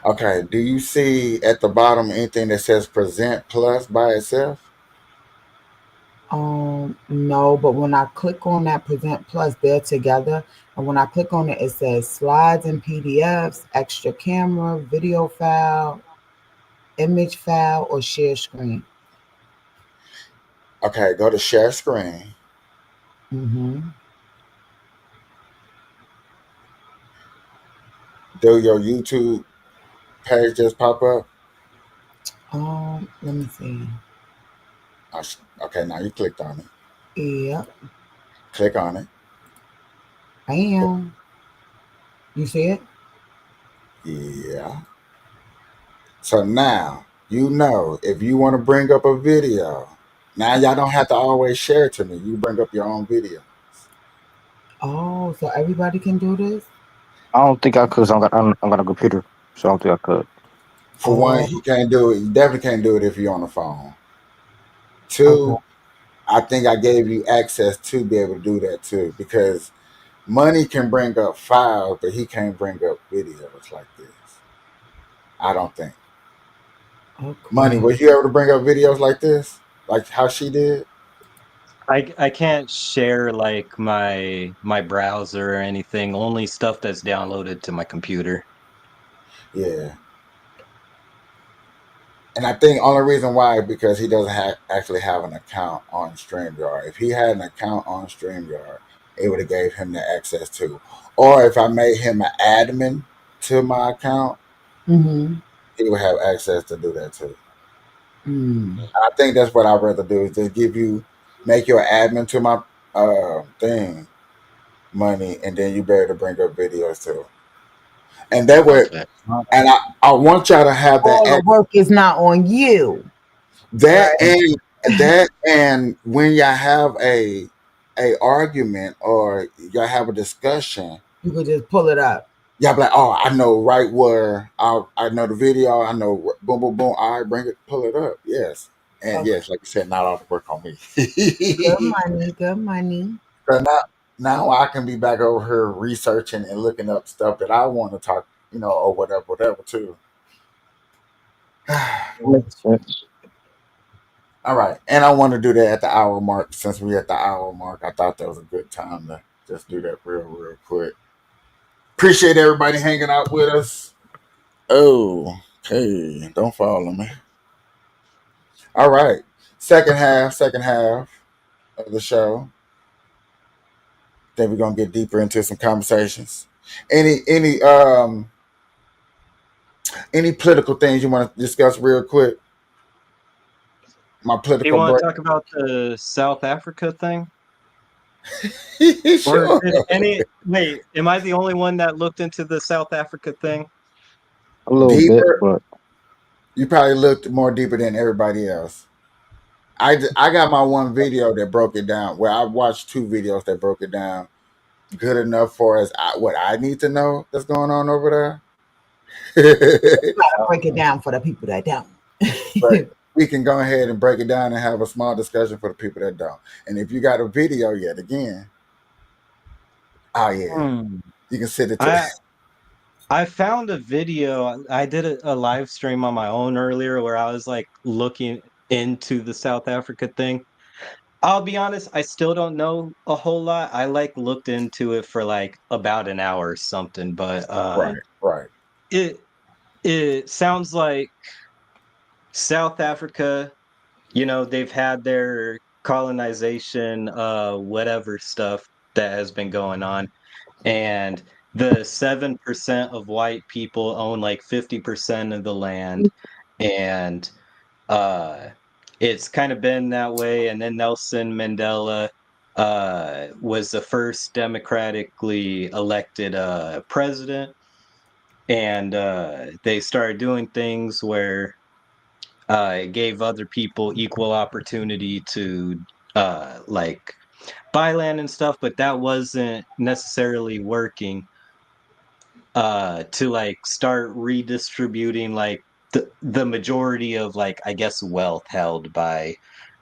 Okay. Do you see at the bottom anything that says present plus by itself? No, but when I click on that Present Plus, they're together. And when I click on it, it says slides and PDFs, extra camera, video file, image file, or share screen. Okay. Go to share screen. Mm-hmm. Do your YouTube page just pop up? Let me see. Okay. Now you clicked on it. Yep. Click on it. Bam. You see it? Yeah. So now you know if you want to bring up a video. Now y'all don't have to always share it to me. You bring up your own video. Oh, so everybody can do this? I don't think I could. 'Cause I'm got a computer, so I don't think I could. For one, Oh, you can't do it. You definitely can't do it if you're on the phone. okay. Two, I think I gave you access to be able to do that too, because money can bring up files, but he can't bring up videos like this. I don't think. Money, Okay. was you able to bring up videos like this, like how she did? I can't share like my browser or anything. Only stuff that's downloaded to my computer. Yeah. And I think only reason why is because he doesn't actually have an account on StreamYard. If he had an account on StreamYard, it would have gave him the access to. Or if I made him an admin to my account, Mm-hmm. he would have access to do that too. Mm. I think that's what I'd rather do is just make you an admin to my thing, money, and then you be able to bring up videos too. And that would, Okay. and I want y'all to have All the work is not on you. that Right. and when y'all have a argument or y'all have a discussion, You could just pull it up. y'all be like, oh, I know right where I know the video, I know boom boom boom. All right, bring it, pull it up. Yes, and Okay. yes, like you said, not all the work on me. Good money. Good money. So now I can be back over here researching and looking up stuff that I want to talk, or whatever too. Makes sense. All right, and I want to do that at the hour mark. Since we're at the hour mark, I thought that was a good time to just do that real quick. Appreciate everybody hanging out with us. Oh, okay, don't follow me. All right, second half of the show. Then we're gonna get deeper into some conversations. Any political things you want to discuss real quick? My Do you political want break. to talk about the South Africa thing? Or Sure. did any wait, am I the only one that looked into the South Africa thing? A little bit, Deeper. but You probably looked more deeper than everybody else. I got my one video that broke it down. Well, I watched two videos that broke it down good enough for what I need to know that's going on over there. Gotta break it down for the people that don't. But we can go ahead and break it down and have a small discussion for the people that don't. And if you got a video yet again, oh yeah, Hmm. you can send it to. I found a video. I did a live stream on my own earlier where I was like looking into the South Africa thing. I'll be honest, I still don't know a whole lot. I like looked into it for like about an hour or something, but Right, right, it it sounds like South Africa, they've had their colonization, whatever stuff that has been going on, and the 7% of white people own like 50% of the land, and uh, it's kind of been that way. And then Nelson Mandela was the first democratically elected president, and they started doing things where it gave other people equal opportunity to like buy land and stuff, but that wasn't necessarily working to like start redistributing like the majority of like I guess wealth held by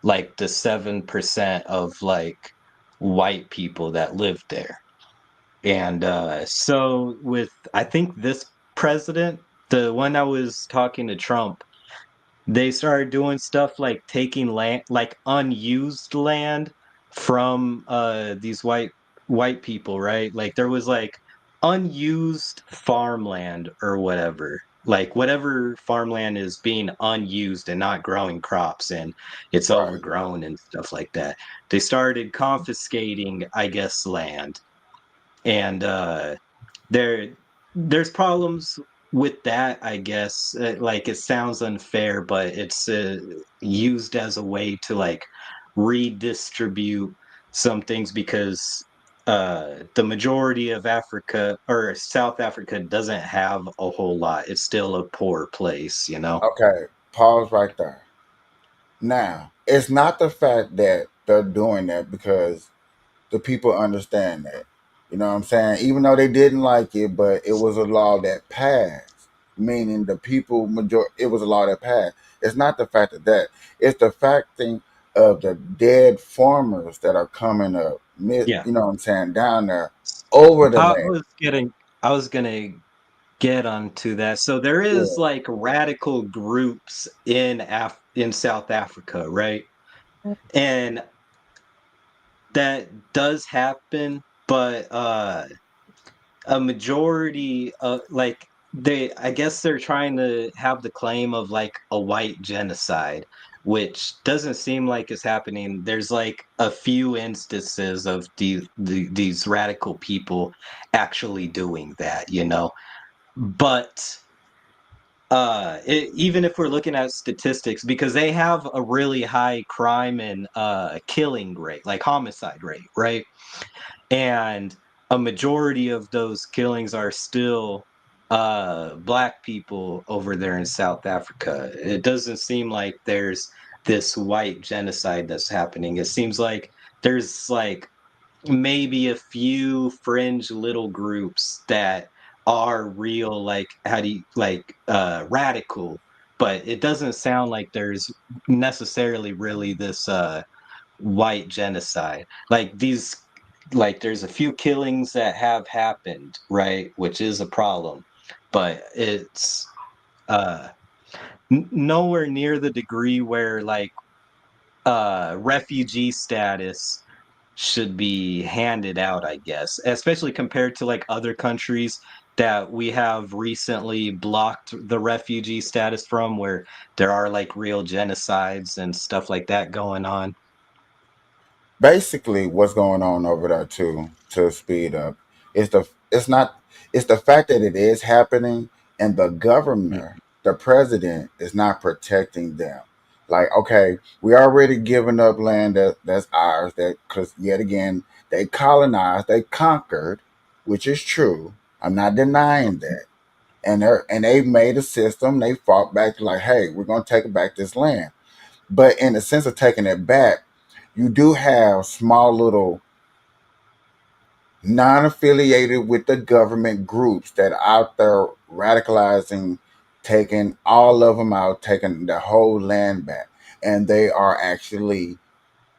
like the 7% of like white people that lived there. And so with I think this president, the one that was talking to Trump, they started doing stuff like taking land, like unused land from these white people, right? Like there was like unused farmland or whatever. Like whatever farmland is being unused and not growing crops and it's right. overgrown and stuff like that. They started confiscating, I guess, land. And there there's problems with that, I guess. Like it sounds unfair, but it's used as a way to like redistribute some things because the majority of Africa or South Africa doesn't have a whole lot. It's still a poor place. Okay, pause right there. Now, it's not the fact that they're doing that because the people understand that. You know what I'm saying? Even though they didn't like it, but it was a law that passed, meaning the people it was a law that passed. It's not the fact of that. It's the fact thing of the dead farmers that are coming up, Yeah. you know what I'm saying, down there over the I land. was getting I was gonna get onto that. So there is Yeah. like radical groups in South Africa, right? And that does happen, but a majority of like they I guess they're trying to have the claim of like a white genocide, which doesn't seem like it's happening. There's like a few instances of these radical people actually doing that. But even if we're looking at statistics, because they have a really high crime and killing rate, like homicide rate, right? And a majority of those killings are still black people over there in South Africa. It doesn't seem like there's this white genocide that's happening. It seems like there's like maybe a few fringe little groups that are real, like how do you like radical, but it doesn't sound like there's necessarily really this white genocide. Like there's a few killings that have happened, right, which is a problem, but it's uh nowhere near the degree where like refugee status should be handed out, I guess, especially compared to like other countries that we have recently blocked the refugee status from, where there are like real genocides and stuff like that going on. Basically what's going on over there too, to speed up, is it's not it's the fact that it is happening, and the governor, the president, is not protecting them. Like, okay, we already given up land that's ours, that because yet again they colonized, they conquered, which is true. I'm not denying that. And they made a system, they fought back like, hey, we're gonna take back this land. But in the sense of taking it back, you do have small little non-affiliated with the government groups that are out there radicalizing, taking all of them out, taking the whole land back, and they are actually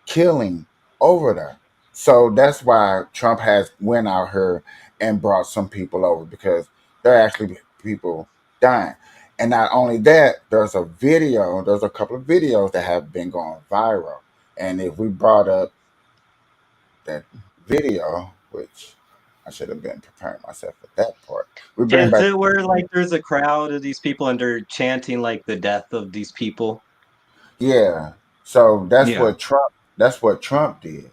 killing over there. So that's why Trump has went out here and brought some people over, because there are actually people dying. And not only that, there's a couple of videos that have been going viral. And if we brought up that video, which I should have been preparing myself for that part, we bring Is back, it where like there's a crowd of these people and they're chanting like the death of these people? yeah. So Yeah. that's what Trump did.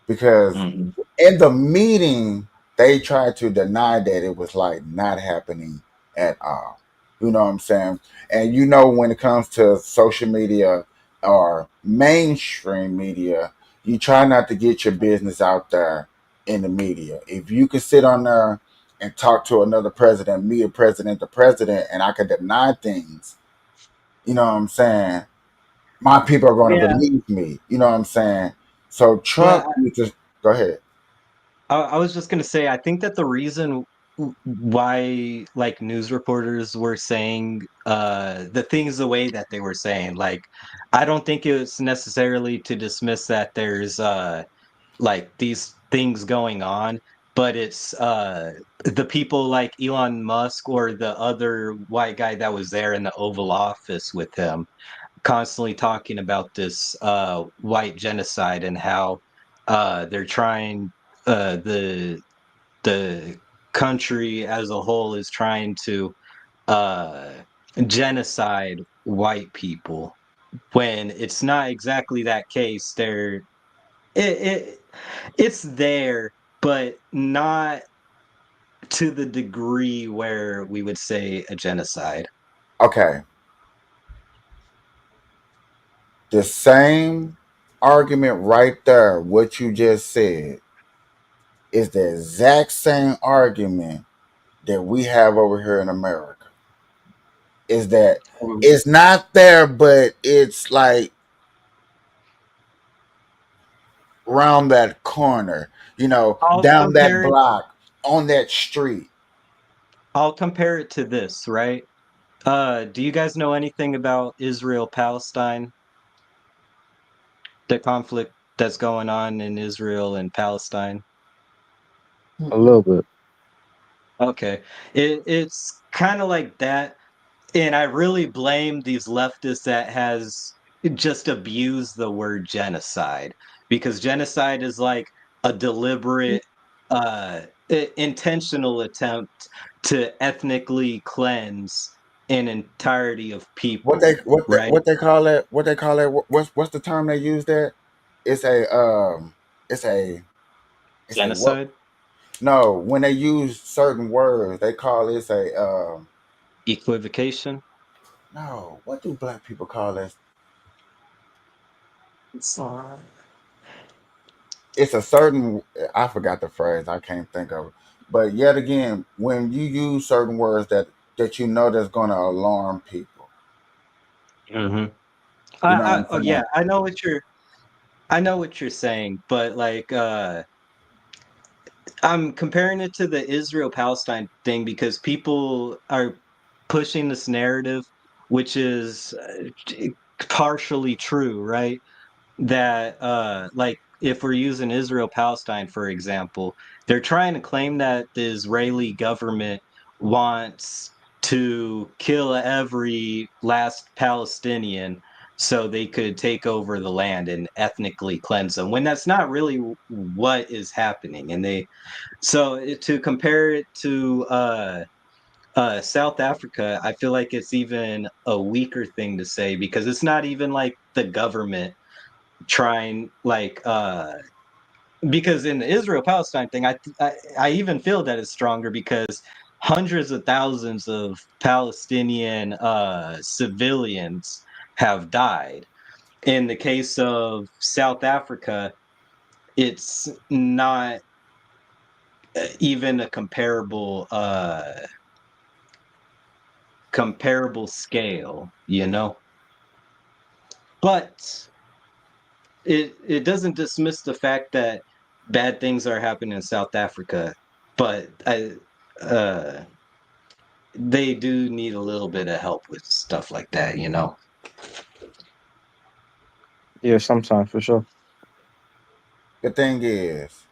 Because Mhm. in the meeting, they tried to deny that it was like not happening at all. You know what I'm saying? And you know, when it comes to social media or mainstream media, you try not to get your business out there in the media. If you could sit on there and talk to another president, me a president, the president, and I could deny things, you know what I'm saying? My people are going to Yeah. believe me. You know what I'm saying? So But Trump needs to go ahead. I was just gonna say, I think that the reason why like news reporters were saying the things the way that they were saying, like I don't think it's necessarily to dismiss that there's like these things going on, but it's the people like Elon Musk or the other white guy that was there in the Oval Office with him constantly talking about this white genocide and how they're trying the country as a whole is trying to uh, genocide white people when it's not exactly that case. It it's there, but not to the degree where we would say a genocide. Okay, the same argument right there, what you just said, is the exact same argument that we have over here in America. Is that it's not there, but it's like round that corner, I'll down that compare it. block, on that street. I'll compare it to this, right? Do you guys know anything about Israel Palestine, the conflict that's going on in Israel and Palestine? A little bit. Okay. It's kind of like that, and I really blame these leftists that has just abused the word genocide, because genocide is like a deliberate intentional attempt to ethnically cleanse an entirety of What people, they what they, right? what they call it? What they call it? What's the term they use there? It's a it's a it's a what? Genocide, No, when they use certain words, they call it a equivocation. no. What do black people call this? It's a certain. I forgot the phrase. I can't think of it. But yet again, when you use certain words that you know that's going to alarm people, Hmm. you know what I'm Oh yeah, saying? I know what you're saying, but like I'm comparing it to the Israel Palestine thing because people are pushing this narrative, which is partially true, right? That like if we're using Israel Palestine for example, they're trying to claim that the Israeli government wants to kill every last Palestinian so they could take over the land and ethnically cleanse them, when that's not really what is happening. And they so to compare it to South Africa, I feel like it's even a weaker thing to say because it's not even like the government trying like because in the Israel Palestine thing, I even feel that it's stronger because hundreds of thousands of Palestinian civilians have died. In the case of South Africa, it's not even a comparable scale, you know. But it doesn't dismiss the fact that bad things are happening in South Africa, but uh, they do need a little bit of help with stuff like that, you know. Yeah, sometimes for sure. The thing is,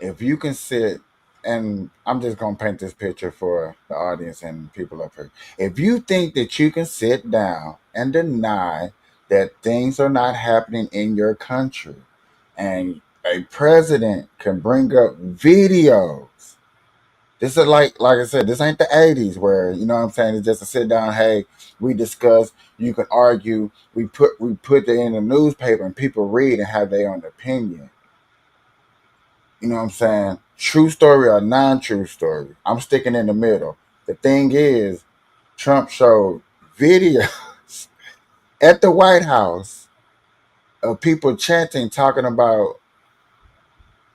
if you can sit and I'm just gonna paint this picture for the audience and people up here. If you think that you can sit down and deny that things are not happening in your country, and a president can bring up videos, this is like I said, this ain't the '80s where you know what I'm saying. It's just a sit down. Hey, we discuss. You can argue. We put it in the newspaper and people read and have their own opinion. You know what I'm saying? True story or non true story. I'm sticking in the middle. The thing is, Trump showed videos at the White House of people chanting, talking about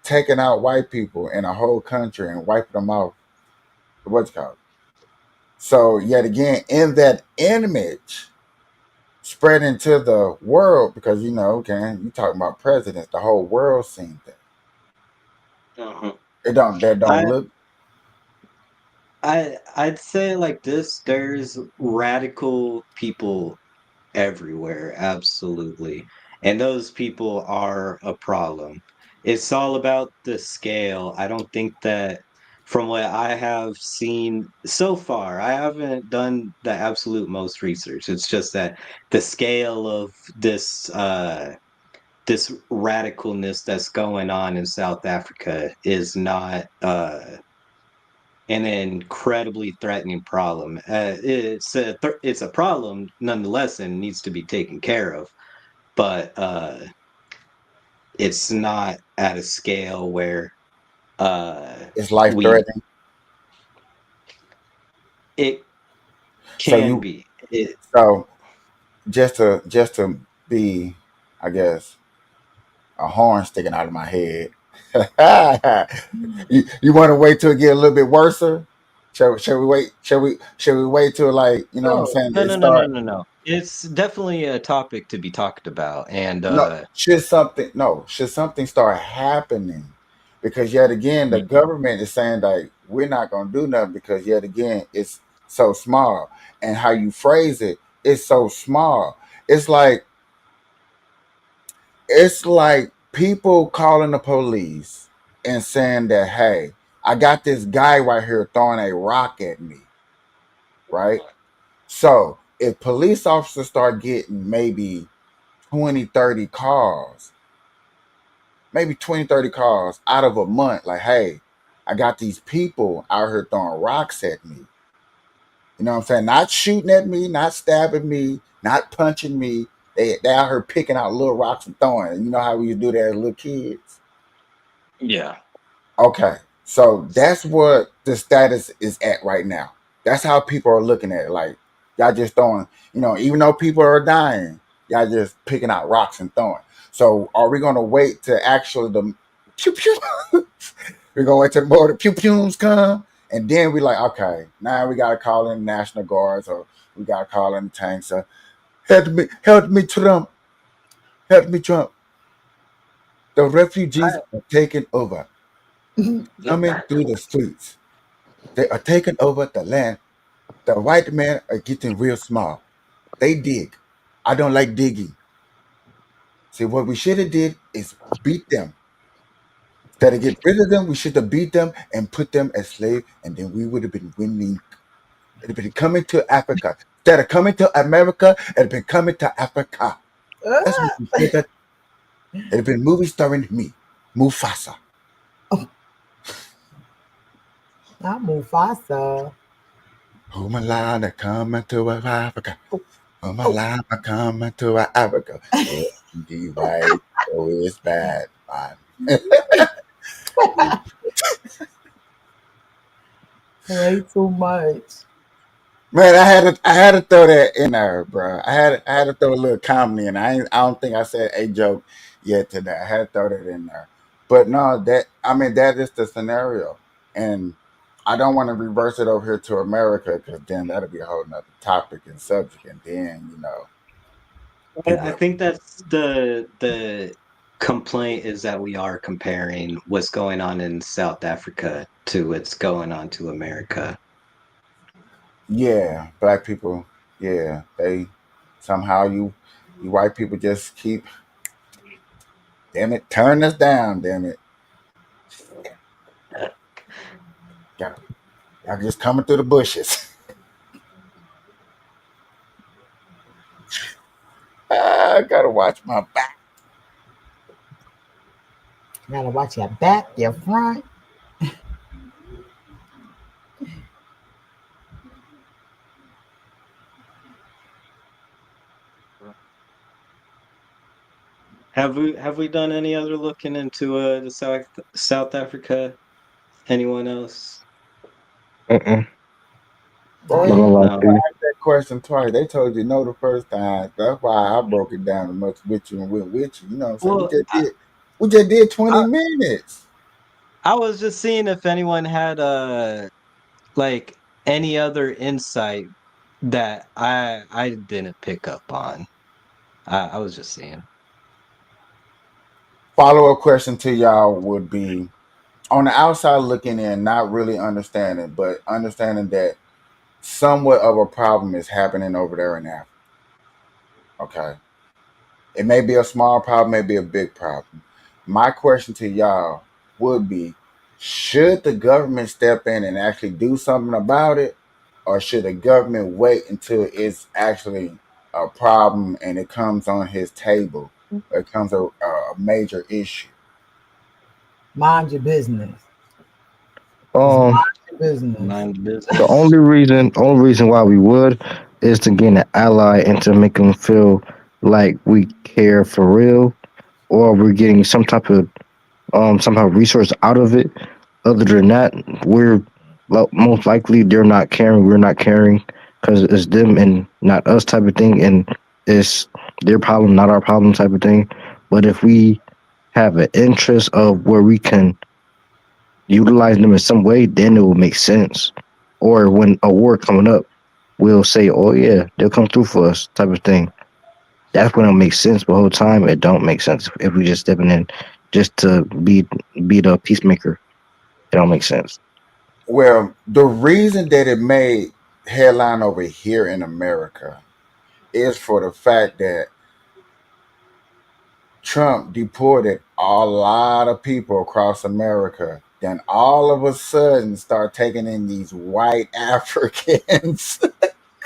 taking out white people in a whole country and wiping them off. What's it called? So, yet again, in that image, spreading to the world, because you know, okay, you talking about presidents, the whole world seen that. Uh-huh. That don't I look. I'd say it like this, there's radical people everywhere, absolutely. And those people are a problem. It's all about the scale. I don't think that from what I have seen so far, I haven't done the absolute most research. It's just that the scale of this radicalness that's going on in South Africa is not an incredibly threatening problem. It's a problem nonetheless and needs to be taken care of, but it's not at a scale where uh, It's life we threatening. it So can you be. It so just to be, I guess, a horn sticking out of my head. You want to wait till it get a little bit worse? Shall we wait? Shall we wait till like you know what I'm So saying? no It no no no start. no no. It's definitely a topic to be talked about, and No, should something start happening? Because yet again, the government is saying like we're not gonna do nothing because yet again it's so small, and how you phrase it is so small. It's like it's like people calling the police and saying that hey, I got this guy right here throwing a rock at me, right? So if police officers start getting maybe 20, 30 calls, maybe 20, 30 calls out of a month, like, hey, I got these people out here throwing rocks at me. You know what I'm saying? Not shooting at me, not stabbing me, not punching me. They out here picking out little rocks and throwing. You know how we used to do that as little kids? yeah. Okay. So that's what the status is at right now. That's how people are looking at it. Like, y'all just throwing, even though people are dying, y'all just picking out rocks and throwing. So are we gonna wait to actually the pew pew? We're gonna wait till more the pew pews come, and then we like, okay, now we gotta call in the National Guards or we gotta call in the tanks. Help me, Trump, help me, Trump. The refugees are taking over, coming through the streets. They are taking over the land. The white men are getting real small. They dig. I don't like digging. See, what we should have did is beat them. Instead of get rid of them, we should have beat them and put them as slaves, and then we would have been winning. It'd been coming to Africa. Instead of coming to America, it'd been coming to Africa. That's what we should have. It'd been movie starring me, Mufasa. I'm Mufasa. Who my line coming to Africa? Who my line coming to Africa? The white, so it's bad, man. Way too much. Man, I had to throw that in there, bro. I had to throw a little comedy in. I don't think I said a joke yet today. I had to throw that in there. But no, that is the scenario, and I don't want to reverse it over here to America because then that'll be a whole nother topic and subject, and then I people. think that's the complaint is that we are comparing what's going on in South Africa to what's going on to America. Yeah, black people. Yeah, they somehow you white people just keep, damn it, turn us down, damn it. Y'all just coming through the bushes. I gotta watch my back. Gotta watch your back, your front. Have we done any other looking into the South Africa? Anyone else? Mm-mm. Boy, Not you gonna lie No. to you. asked that question twice. They told you no the first time. That's why I broke it down as much with you and went with you. You know what I'm saying? Well, We just did 20 I, minutes. I was just seeing if anyone had like any other insight that I didn't pick up on. I was just seeing. Follow-up question to y'all would be on the outside looking in, not really understanding, but understanding that somewhat of a problem is happening over there in Africa. Okay. It may be a small problem, may be a big problem. My question to y'all would be, should the government step in and actually do something about it? Or should the government wait until it's actually a problem and it comes on his table? Or it comes a major issue. Mind your business. Just Um, mind your business. Mind the the business. only reason why we would is to gain an ally and to make them feel like we care for real, or we're getting somehow resource out of it. Other than that, we're most likely they're not caring. We're not caring because it's them and not us type of thing, and it's their problem, not our problem type of thing. But if we have an interest of where we can utilize them in some way, then it will make sense. Or when a war coming up, we'll say, "Oh yeah, they'll come through for us," type of thing. That's when it'll make sense. But the whole time, it don't make sense if we just stepping in just to be the peacemaker. It don't make sense. Well, the reason that it made headline over here in America is for the fact that Trump deported a lot of people across America. Then all of a sudden start taking in these white Africans.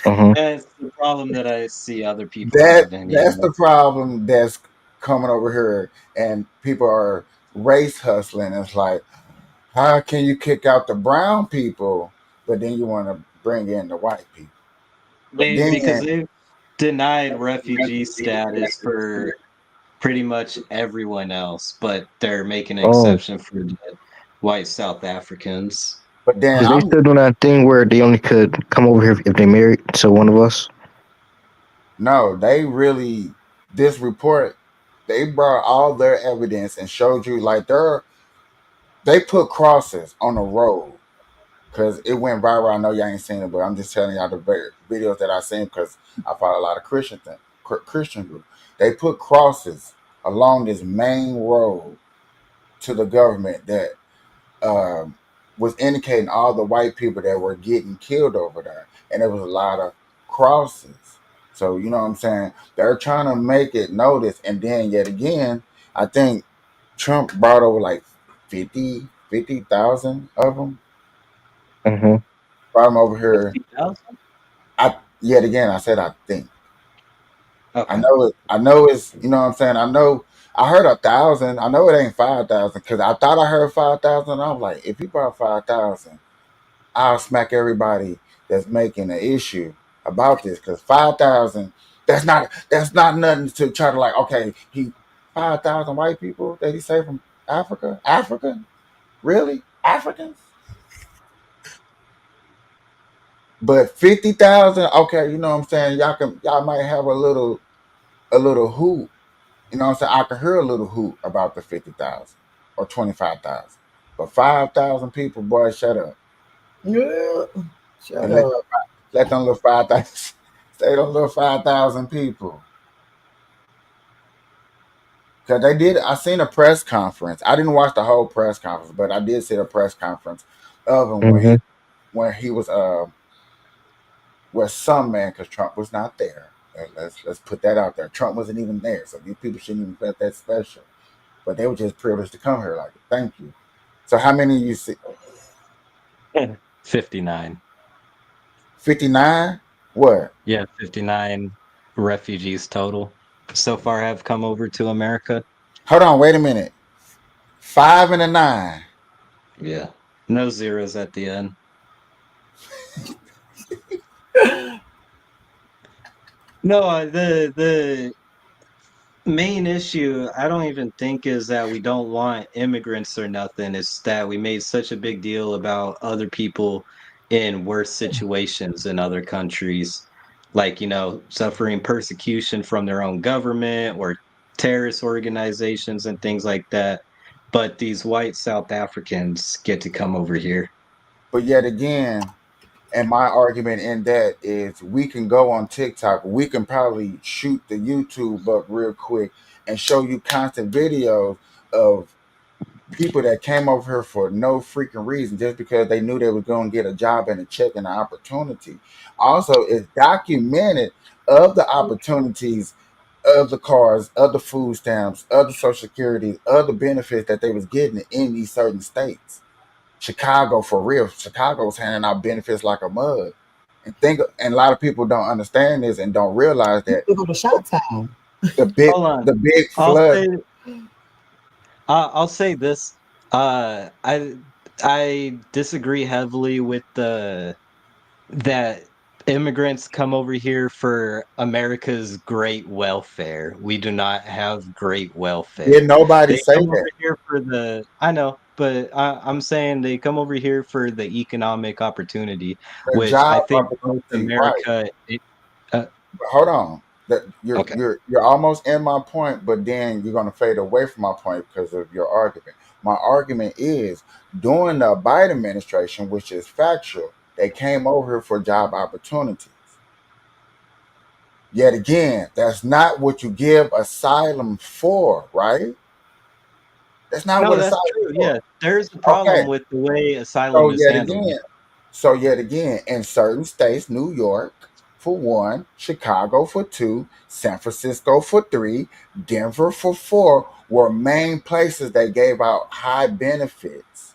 Uh-huh. That's the problem that I see other people that having. that's Yeah. the problem that's coming over here, and people are race hustling. It's like, how can you kick out the brown people, but then you want to bring in the white people? But then Because they've denied refugee status for pretty much everyone else, but they're making an Oh, exception for the white South Africans. but then because they I'm still doing that thing where they only could come over here if they married to one of us. no, they really this report. They brought all their evidence and showed you like they put crosses on the road because it went viral. I know y'all ain't seen it, but I'm just telling y'all the videos that I seen because I follow a lot of Christian group. They put crosses along this main road to the government that um, was indicating all the white people that were getting killed over there, and there was a lot of crosses. So you know what I'm saying? They're trying to make it notice, and then yet again, I think Trump brought over like 50,000 of them. Uh-huh. Brought them over here. 50,000? I yet again, I said I think. I Okay. know it. I know it's. You know what I'm saying. I know. I heard 1,000. I know it ain't 5,000 because I thought I heard 5,000. I was like, if you brought 5,000, I'll smack everybody that's making an issue about this because 5,000. That's not nothing to try to like. Okay, he 5,000 white people that he say from Africa. African, really Africans? But 50,000. Okay, you know what I'm saying. Y'all might have a little hoot. You know what I'm saying? I can hear a little hoot about the 50,000 or 25,000. But 5,000 people, boy, shut up. Yeah. Shut And let up. let them little 5,000 stay them little 5,000 people. Cause they did I seen a press conference. I didn't watch the whole press conference, but I did see a press conference of him when Mm-hmm. he was with some man because Trump was not there. Let's put that out there. Trump wasn't even there. So these people shouldn't even feel that special. But they were just privileged to come here. Like, thank you. So how many of you see? 59. 59? What? Yeah, 59 refugees total so far have come over to America. Hold on, wait a minute. 5 and a 9. Yeah. No zeros at the end. No, the main issue I don't even think is that we don't want immigrants or nothing. It's that we made such a big deal about other people in worse situations in other countries, like, suffering persecution from their own government or terrorist organizations and things like that. But these white South Africans get to come over here. But yet again, and my argument in that is we can go on TikTok, we can probably shoot the YouTube up real quick and show you constant videos of people that came over here for no freaking reason, just because they knew they were going to get a job and a check and an opportunity. Also, it's documented of the opportunities, of the cars, of the food stamps, of the social security, of the benefits that they was getting in these certain states. Chicago, for real, Chicago's handing out benefits like a mug. And a lot of people don't understand this and don't realize that You go to Shot Town. the big Hold on. the big I'll flood. say I'll say this. I disagree heavily with the that immigrants come over here for America's great welfare. We do not have great Did welfare. nobody They say come over that? here for I know, but I'm saying they come over here for the economic opportunity, The which I job think most opportunity, right? America. Uh, But hold on. That you're okay. you're you're almost in my point, but then you're gonna fade away from my point because of your argument. My argument is during the Biden administration, which is factual, they came over here for job opportunities. Yet again, that's not what you give asylum for, right? That's not No, what that's asylum true. for. Yeah, there's a Okay. problem with the way asylum So is yet handled. again, so yet again, in certain states, New York for one, Chicago for two, San Francisco for three, Denver for four, were main places that gave out high benefits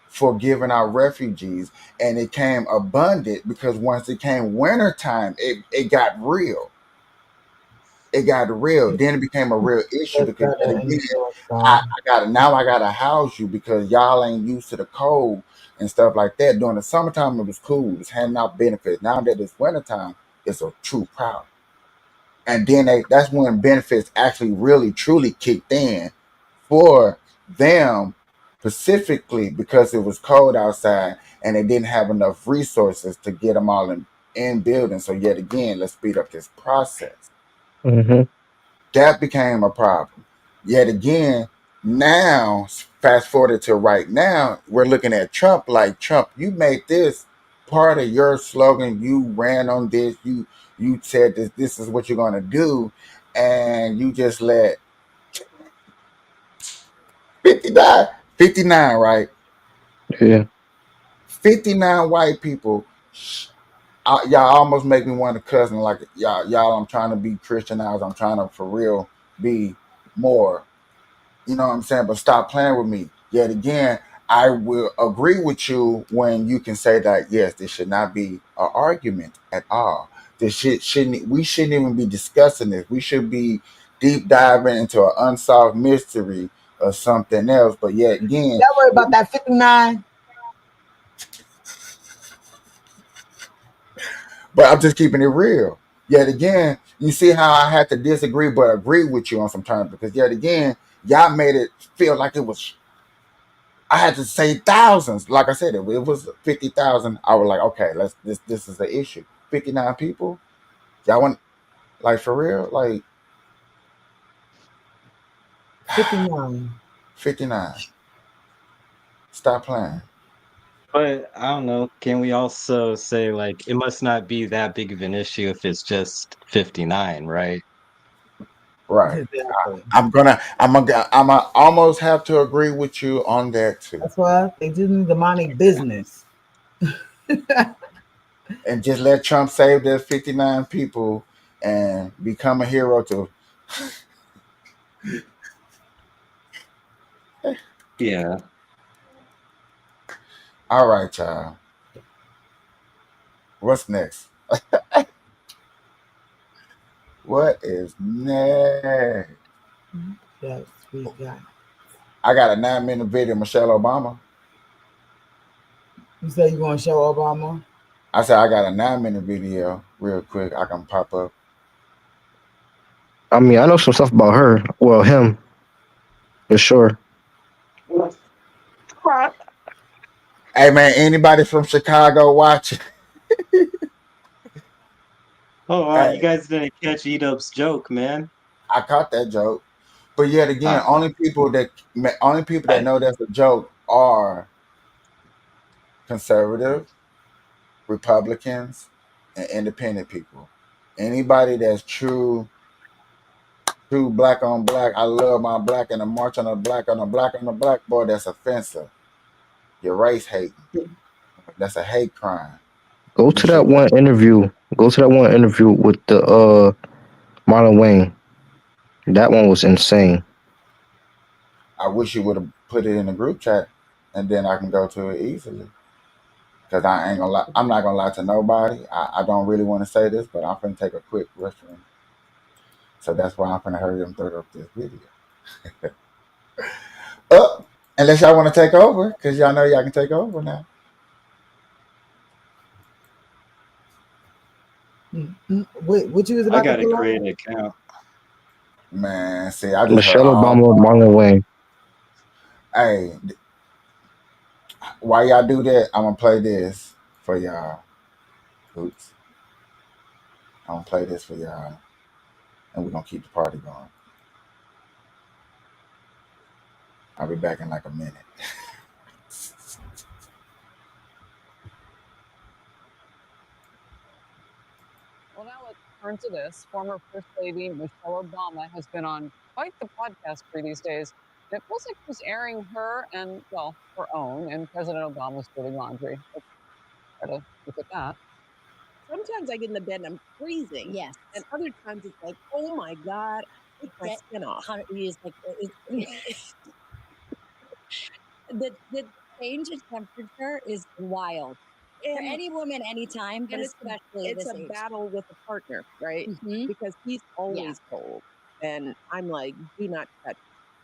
for giving out refugees. And it came abundant because once it came wintertime, it got real. It got real. Then it became a real issue Just because better yet in New again, York, I, though. I gotta now I gotta house you because y'all ain't used to the cold and stuff like that. During the summertime it was cool, it was handing out benefits. Now that it's wintertime, it's a true problem. And then that's when benefits actually really truly kicked in for them, specifically because it was cold outside and they didn't have enough resources to get them all in building. So yet again, let's speed up this process. Mm-hmm. That became a problem. Yet again, now, fast forward to right now, we're looking at Trump like, Trump, you made this part of your slogan. You ran on this. You said this is what you're gonna do, and you just let 59, 59, right? Yeah. 59 white people. Y'all almost make me want to cuss and like y'all. I'm trying to be Christianized. I'm trying to for real be more. You know what I'm saying? But stop playing with me. Yet again, I will agree with you when you can say that yes, this should not be an argument at all. This shouldn't we shouldn't even be discussing this. We should be deep diving into an unsolved mystery or something else. But yet again, Don't worry about that 59. but I'm just keeping it real. Yet again, you see how I had to disagree but agree with you on some terms because yet again, y'all made it feel like it was I had to say thousands. Like I said, if it was 50,000, I was like, okay, let's this is the issue. 59 people? Y'all want like for real? Like 59. 59. Stop playing. But I don't know. Can we also say like it must not be that big of an issue if it's just 59, right? Right. Exactly. I'm gonna almost have to agree with you on that too. That's why they just need to mind their business. And just let Trump save their 59 people and become a hero to Yeah. All right, y'all. What's next? What is next? Yes, we got. I got a 9-minute video of Michelle Obama. You say you gonna show Obama? I said I got a 9-minute video real quick. I can pop up. I mean, I know some stuff about her. Well, him for sure. Hey man, anybody from Chicago watching? Oh, wow, you Hey, guys didn't catch Edub's joke, man. I caught that joke. But yet again, Uh, only people that know that's a joke are conservative, Republicans, and independent people. Anybody that's true black on black, I love my black, and a march on a black on a black on a black, boy, that's offensive. You're race hating. That's a hate crime. Go You to that should. one interview. Go to that one interview with the Marlon Wayne. That one was insane. I wish you would have put it in the group chat, and then I can go to it easily. Cause I ain't gonna lie, I'm not gonna lie to nobody. I don't really want to say this, but I'm gonna take a quick restroom. So that's why I'm gonna hurry and throw up this video. Up, unless y'all want to take over, cause y'all know y'all can take over now. What you was I about to gotta pull create up? an account. Man, see, I just heard Michelle all. Obama, Marlon Wayne. Hey, while y'all do that, I'm gonna play this for y'all. Oops, I'm gonna play this for y'all, and we're gonna keep the party going. I'll be back in like a minute. Well, now let's turn to this. Former First Lady Michelle Obama has been on quite the podcast spree these days. And it feels like she's airing her and, well, her own and President Obama's dirty laundry. Let's try to look at that. Sometimes I get in the bed and I'm freezing. Yes. And other times it's like, oh my God, take my skin off. It's like the change in temperature is wild for And, any woman, anytime, but and especially at it's this a age. battle with a partner, right? Mhm. Because he's always cold. And I'm like, do not touch.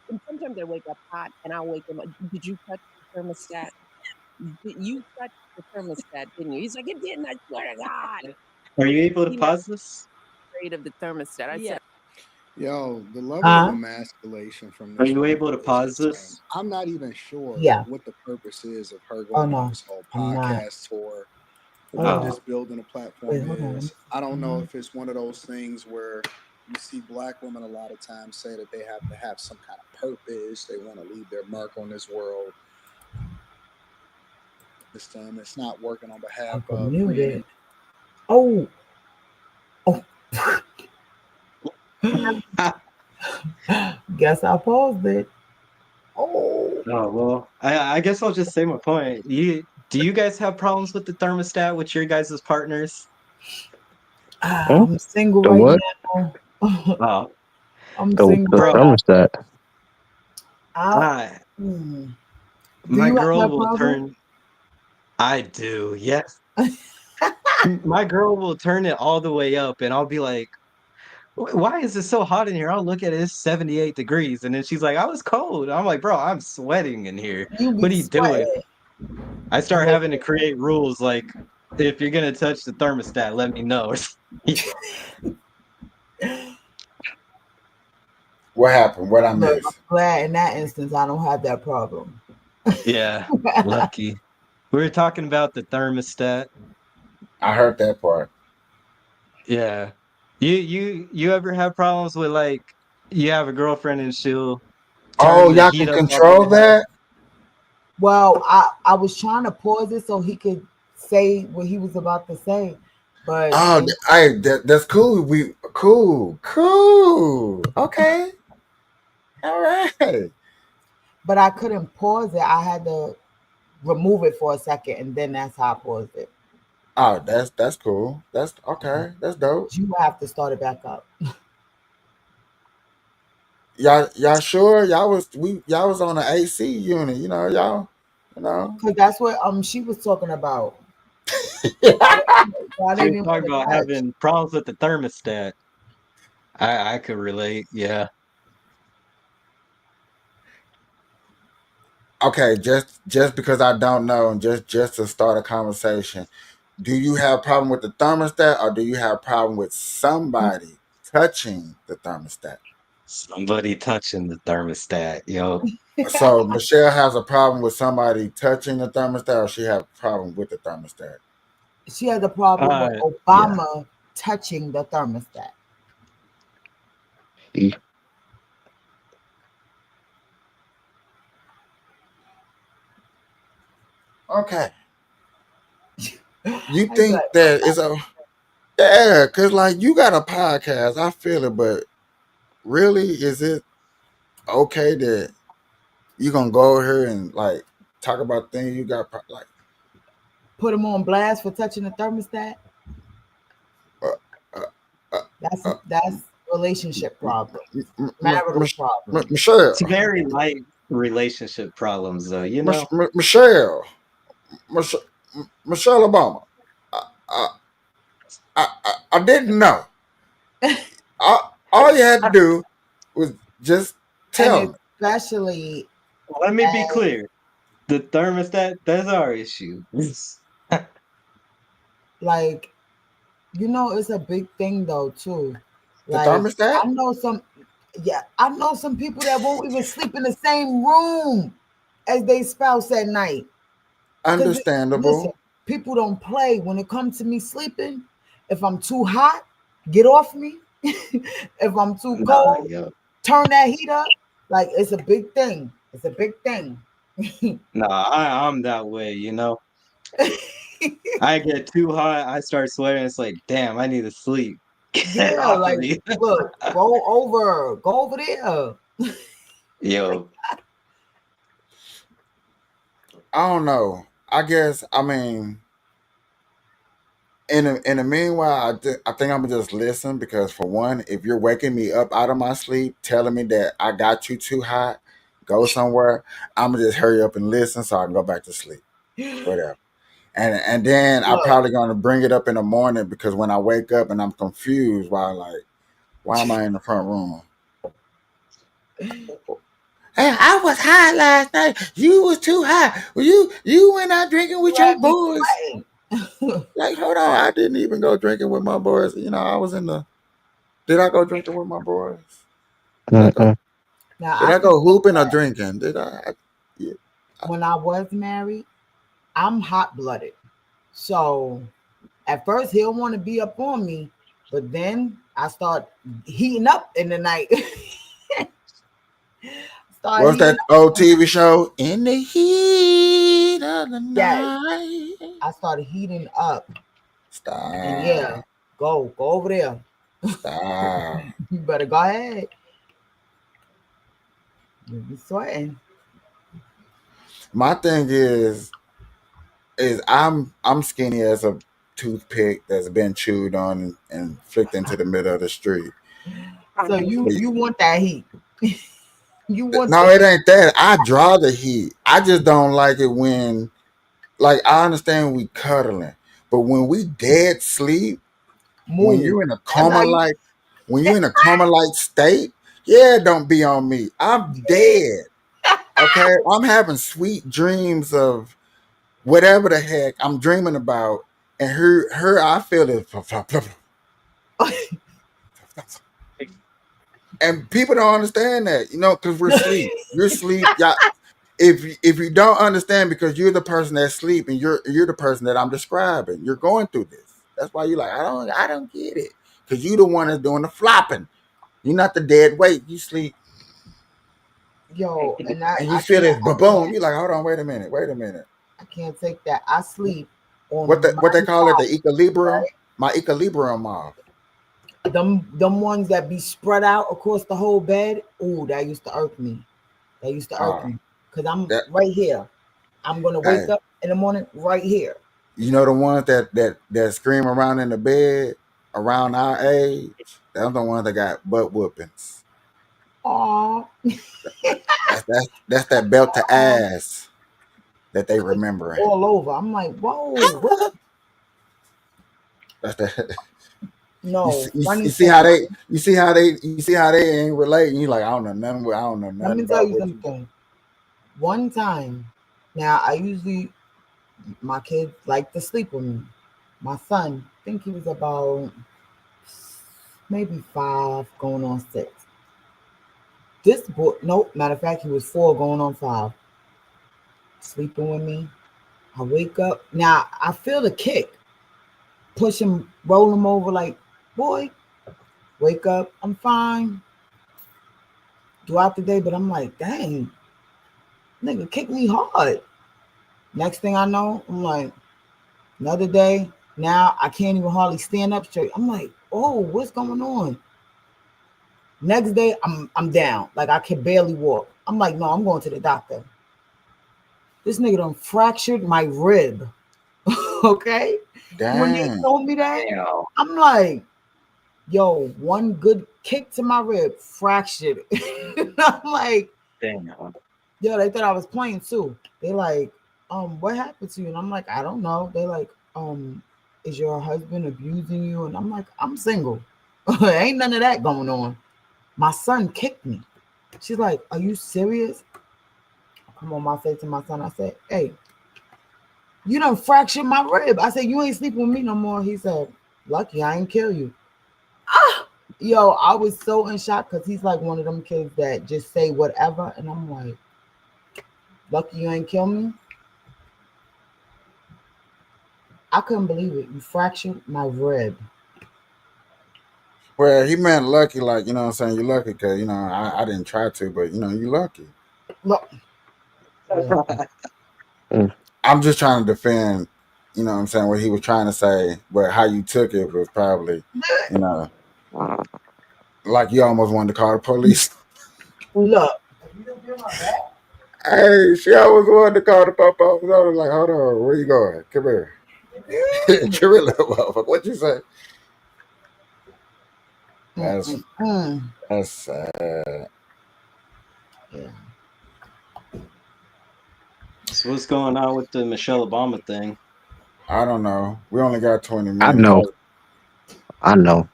And sometimes I wake up hot and I'll wake him up. Did you touch the thermostat? You touched the thermostat, didn't you? He's like, it didn't. I swear to God. Are you able to He pause this? Afraid of the thermostat. I said, Yo, the level Huh? of emasculation from Are this you woman able to is pause insane. this? I'm not even sure Yeah. what the purpose is of her Oh going on no, this whole I'm not. podcast tour, Hold what on. this building a Wait, platform hold on. is. I don't know if it's one of those things where you see black women a lot of times say that they have to have some kind of purpose, they want to leave their mark on this world. System, it's not working on behalf I'm of muted. Oh. Guess I paused it. Oh. Oh well, I guess I'll just say my point. Do you guys have problems with the thermostat with your guys' partners? I'm single The right what? now. Oh, I'm The single. bro, thermostat. I Do my you have girl that will problem? turn. I do, yes. My girl will turn it all the way up, and I'll be like, Why is it so hot in here? I'll look at it, it's 78 degrees." And then she's like, I was cold. I'm like, bro, I'm sweating in here. You What be are you doing? sweating. I start having to create rules like, if you're gonna touch the thermostat, let me know. What happened? What I Look, I'm missed? glad in that instance I don't have that problem. Yeah, lucky. We were talking about the thermostat. I heard that part. Yeah. You ever have problems with like you have a girlfriend and she'll Oh, turn the y'all heat can up all the control way up? that? Well, I was trying to pause it so he could say what he was about to say, but Oh, that's cool. We cool. Okay, all right. but I couldn't pause it. I had to remove it for a second, and then that's how I paused it. Oh, that's cool. That's okay. That's dope. You have to start it back up. Y'all sure? Y'all was on the AC unit. You know, y'all You know. Because that's what she was talking about. Why She they was didn't talking want to about touch. having problems with the thermostat. I could relate. Yeah. Okay, just because I don't know, and just to start a conversation, do you have a problem with the thermostat, or do you have a problem with somebody touching the thermostat? Somebody touching the thermostat, yo. So Michelle has a problem with somebody touching the thermostat, or she have a problem with the thermostat. She had a problem with Yeah. Obama touching the thermostat. E- Okay, you I was think like, that it's a yeah, cause like you got a podcast, I feel it, but really, is it okay that you gonna go over here and like talk about things you got like put him on blast for touching the thermostat. uh, uh, uh, That's relationship problem, marital Mich- problem. Michelle, It's very light relationship problems, though, you know? Michelle, Mich- Michelle Obama. I, I, I didn't know. All you had to do was just And tell me. especially Let me be as clear. The thermostat, that's our issue. like it's a big thing though too. The Like thermostat, I know some people that won't even sleep in the same room as they spouse at night. Cause listen, understandable. people don't play when it comes to me sleeping. If I'm too hot, get off me. If I'm too Nah, cold, yo. turn that heat up. Like it's a big thing. It's a big thing. Nah, I'm that way, you know? I get too hot, I start sweating. It's like, damn, I need to sleep. Get Yeah, off of like me. look, go over there. Yo, I don't know. I guess I mean in the meanwhile, I think I'm gonna just listen because for one, if you're waking me up out of my sleep, telling me that I got you too hot, go somewhere, I'm gonna just hurry up and listen so I can go back to sleep. Whatever. And then I'm Look, probably gonna bring it up in the morning because when I wake up and I'm confused, why am I in the front room? Hey, I was high last night. You was too high. Well, you went out drinking with you your had me boys. sweating. Like, hold on, I didn't even go drinking with my boys. I was in the. Did I go drinking with my boys? Did I go? Mm-mm. Now Did I I can go say hooping or that drinking? Did I? Yeah. when I was married, I'm hot blooded. So at first he'll want to be up on me, but then I start heating up in the night. Start What's heating that up old in the TV night. show? In the heat of the Yes, night. I started heating up, and yeah, Stop. go over there. Stop. You better go ahead. You be sweating. My thing is I'm skinny as a toothpick that's been chewed on and flicked into the middle of the street. So you want that heat. You want No, the it heat. ain't that. I draw the heat. I just don't like it when, like, I understand we cuddling, but when we dead sleep, when Move. you're in a That's how coma you. like, when you're in a coma like state, yeah, don't be on me. I'm dead. Okay, I'm having sweet dreams of whatever the heck I'm dreaming about, and her I feel it, and people don't understand that, because we're asleep. You're asleep, yeah. If you don't understand because you're the person that's sleep and you're the person that I'm describing, you're going through this. That's why you're like, I don't get it. Because you the one that's doing the flopping. You're not the dead weight. You sleep Yo, and and you I feel can't this boom. You're like, hold on, wait a minute, wait a minute. I can't take that. I sleep What on the what my they call it, the side, equilibrium? right? My equilibrium off. Them ones that be spread out across the whole bed. Ooh, that used to irk me. That used to irk Uh me. Cause I'm that right here. I'm gonna wake hey, up in the morning right here. the ones that scream around in the bed around our age, that's the ones that got butt whoopings. Aw. That's that belt to ass. that they remembering. all over. I'm like, whoa, what? That's the, No, you funny see how thing. they ain't relating. You like I don't know Let me nothing tell about you what you. something. One time, now I usually my kids like to sleep with me. My son, I think he was about maybe 5, going on 6. This boy, nope, matter of fact, he was 4 going on 5. Sleeping with me. I wake up. Now I feel the kick. Push him, roll him over like, boy, wake up. I'm fine. Throughout the day, but I'm like, dang, nigga, kick me hard. Next thing I know, I'm like, another day. Now I can't even hardly stand up straight. I'm like, oh, what's going on? Next day, I'm down. Like I can barely walk. I'm like, no, I'm going to the doctor. This nigga done fractured my rib. Okay? When they Dang. told me that, Damn. I'm like, yo, one good kick to my rib, fractured. I'm like, Damn. yo, they thought I was playing too. They like, what happened to you? And I'm like, I don't know. They like, is your husband abusing you? And I'm like, I'm single. Ain't none of that going on. My son kicked me. She's like, are you serious? Come on, I said to my son, I said, hey, you done fractured my rib. I said, you ain't sleeping with me no more. He said, lucky I ain't kill you. Yo, I was so in shock because he's like one of them kids that just say whatever. And I'm like, lucky you ain't kill me. I couldn't believe it. You fractured my rib. Well, he meant lucky, like you know what I'm saying. You lucky because I didn't try to, but you lucky. Look. I'm just trying to defend, what I'm saying, what he was trying to say, but how you took it was probably, you know, like you almost wanted to call the police. Look. Hey, she always wanted to call the pop off. I was like, hold on, where you going? Come here. Come here, little motherfucker. What you say? That's sad. Yeah. So what's going on with the Michelle Obama thing? I don't know. We only got 20 I minutes. know. I know.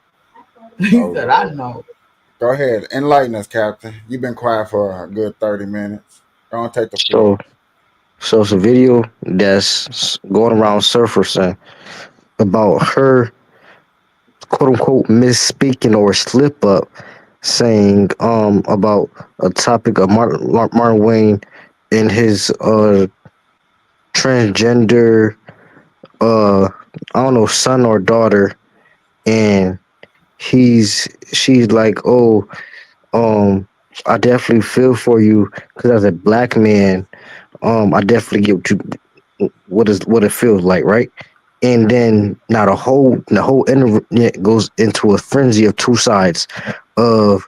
He Oh, said, Lord. I know. Go ahead. Enlighten us, Captain. You've been quiet for a good 30 minutes. Don't take the floor. So it's a video that's going around surfacing about her quote unquote misspeaking or slip up saying about a topic of Martin Wayne and his transgender I don't know son or daughter, and she's like, oh, I definitely feel for you because as a black man, I definitely get what it feels like, right? And then now the whole internet goes into a frenzy of two sides of,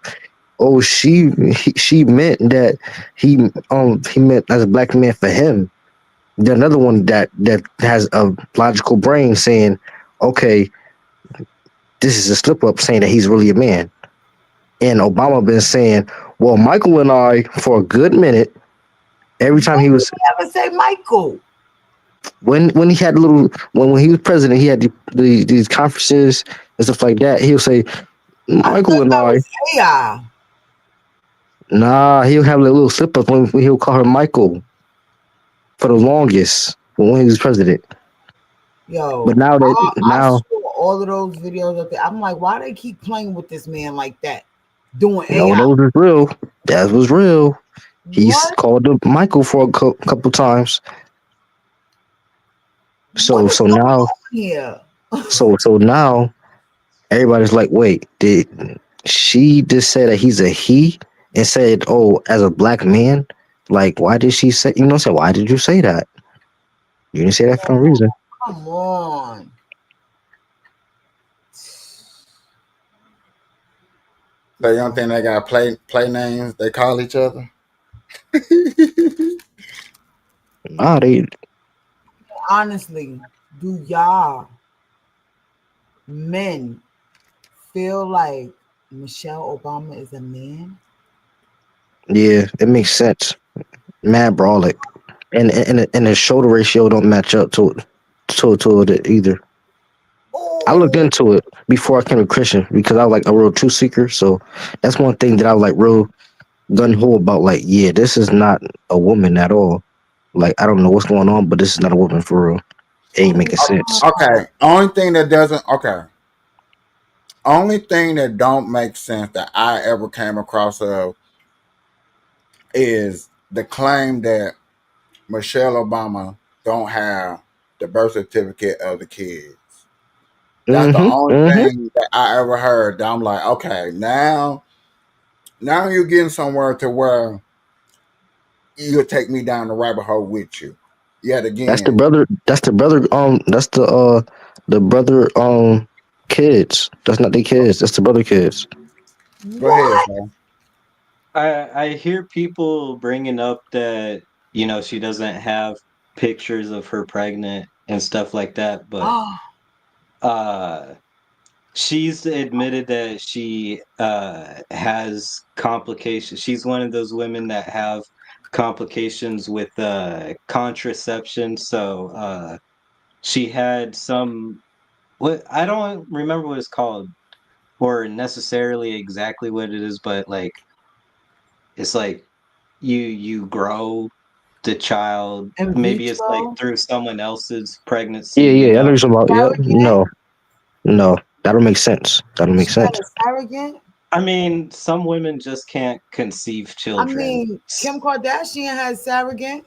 oh, she meant that he meant as a black man for him. Then another one that has a logical brain saying, okay, this is a slip up, saying that he's really a man. And Obama been saying, well, Michael and I, for a good minute, every time he was Never say Michael. when he had when he was president, he had these conferences and stuff like that. He'll say, Michael and I. AI. Nah, he'll have a little slip up when he'll call her Michael for the longest when he was president. Yo, But now that I saw all of those videos up there. I'm like, why they keep playing with this man like that? Doing AI. no, those was real. That was real. He's called up Michael for a couple times. So now, so now, everybody's like, wait, did she just say that he's a he and said, oh, as a black man? Like, why did she say? Say, why did you say that? You didn't say that for no reason. Come on. So you don't think they got play names they call each other? Nah, they. Honestly, do y'all men feel like Michelle Obama is a man? Yeah, it makes sense. Mad brolic. and the shoulder ratio don't match up to it either. I looked Oh, into it before I came to Christian because I was like a real truth seeker. So that's one thing that I was like real gun ho about. Like, yeah, this is not a woman at all. Like, I don't know what's going on, but this is not a woman for real. It ain't making sense. Okay. Only thing that doesn't. Okay. Only thing that don't make sense that I ever came across of is the claim that Michelle Obama don't have the birth certificate of the kids. That's the only Mm-hmm. thing that I ever heard. That I'm like, okay, now you're getting somewhere to where you'll take me down the rabbit hole with you. Yet That's the again, brother. That's the brother. That's the brother. Kids. That's not their kids. That's the brother kids. go ahead, what? sir. I hear people bringing up that she doesn't have pictures of her pregnant and stuff like that, but Oh, uh she's admitted that she has complications. She's one of those women that have complications with contraception. So she had some, what, I don't remember what it's called or necessarily exactly what it is, but like it's like you grow the child, in maybe it's like vitro, through someone else's pregnancy, Yeah. I know you're talking about. Yeah. surrogate. No. That don't make sense. That don't make She had sense. a surrogate. I mean, some women just can't conceive I children. mean, Kim Kardashian had surrogate.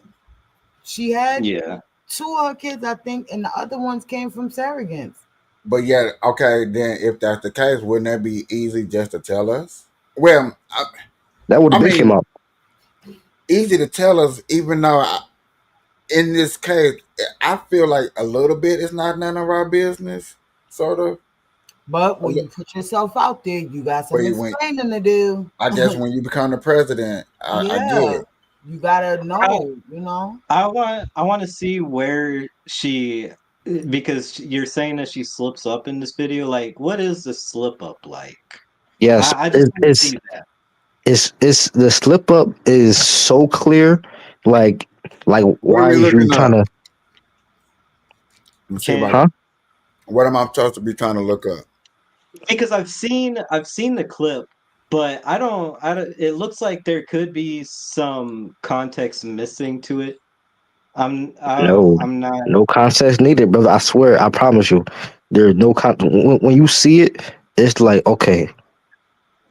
She had Yeah. 2 of her kids, I think, and the other ones came from surrogates. But yet, okay, then if that's the case, wouldn't that be easy just to tell us? Well, That would I have been came mean, out. easy to tell us, even though in this case, I feel like a little bit is not none of our business, sort of. But A when li- you put yourself out there, you got But some explaining to do. I guess when you become the president, I get Yeah, it. you gotta I know. I want to see where she, because you're saying that she slips up in this video. Like, what is the slip up like? Yes. I just want to It's see that. it's the slip up is so clear. Like What are why we is you looking trying up? to? Let me see if I Can, can. Huh? What am I supposed to be trying to look up? because I've seen the clip, but I don't. It looks like there could be some context missing to it. No. I'm not. No context needed, brother. I swear. I promise you. There's no when you see it, it's like okay.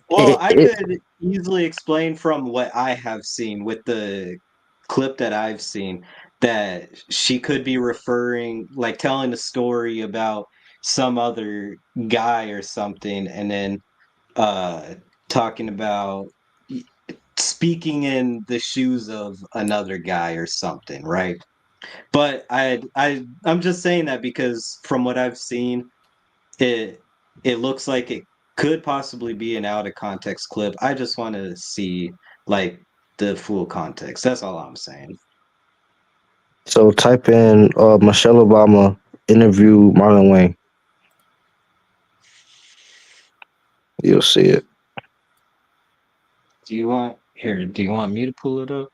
Well, It, I it could easily explain from what I have seen with the clip that I've seen that she could be referring, like telling a story about some other guy or something, and then uh talking about y- speaking in the shoes of another guy or something, right? But I'm just saying that because from what I've seen, it it looks like it could possibly be an out of context clip. I just want to see like the full context. That's all I'm saying. so type in Michelle Obama interview Marlon Wayne. You'll see it. Do you want here? Do you want me to pull it up?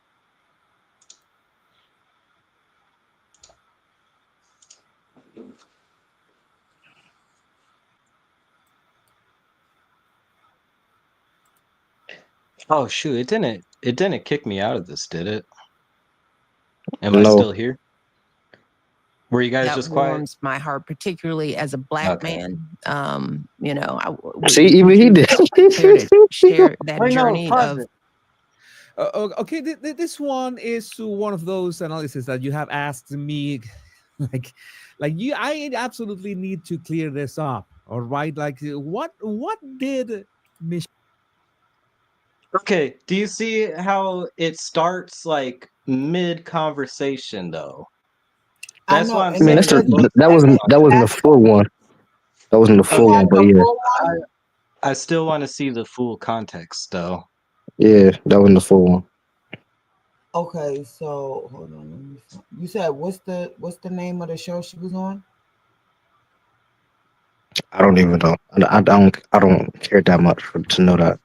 Oh shoot! It didn't kick me out of this, did it? Am I No. still here? Were you guys That just quiet? warms my heart, particularly as a black Okay. man. See, Would even he you did. care to share that Wait, no, journey pause of it. Okay, this one is one of those analysis that you have asked me, like, you. I absolutely need to clear this up. All right, like, what did Michelle? Okay, do you see how it starts like mid conversation though? I That's know, why I'm I and mean, it saying that's they're the both that mid wasn't the conversation. full one. That wasn't the you full had one, Okay, but the yeah, full I one. I still want to see the full context though. yeah, that wasn't the full one. Okay, so hold on. Let me you said what's the name of the show she was on? I don't even know. I don't care that much to know that.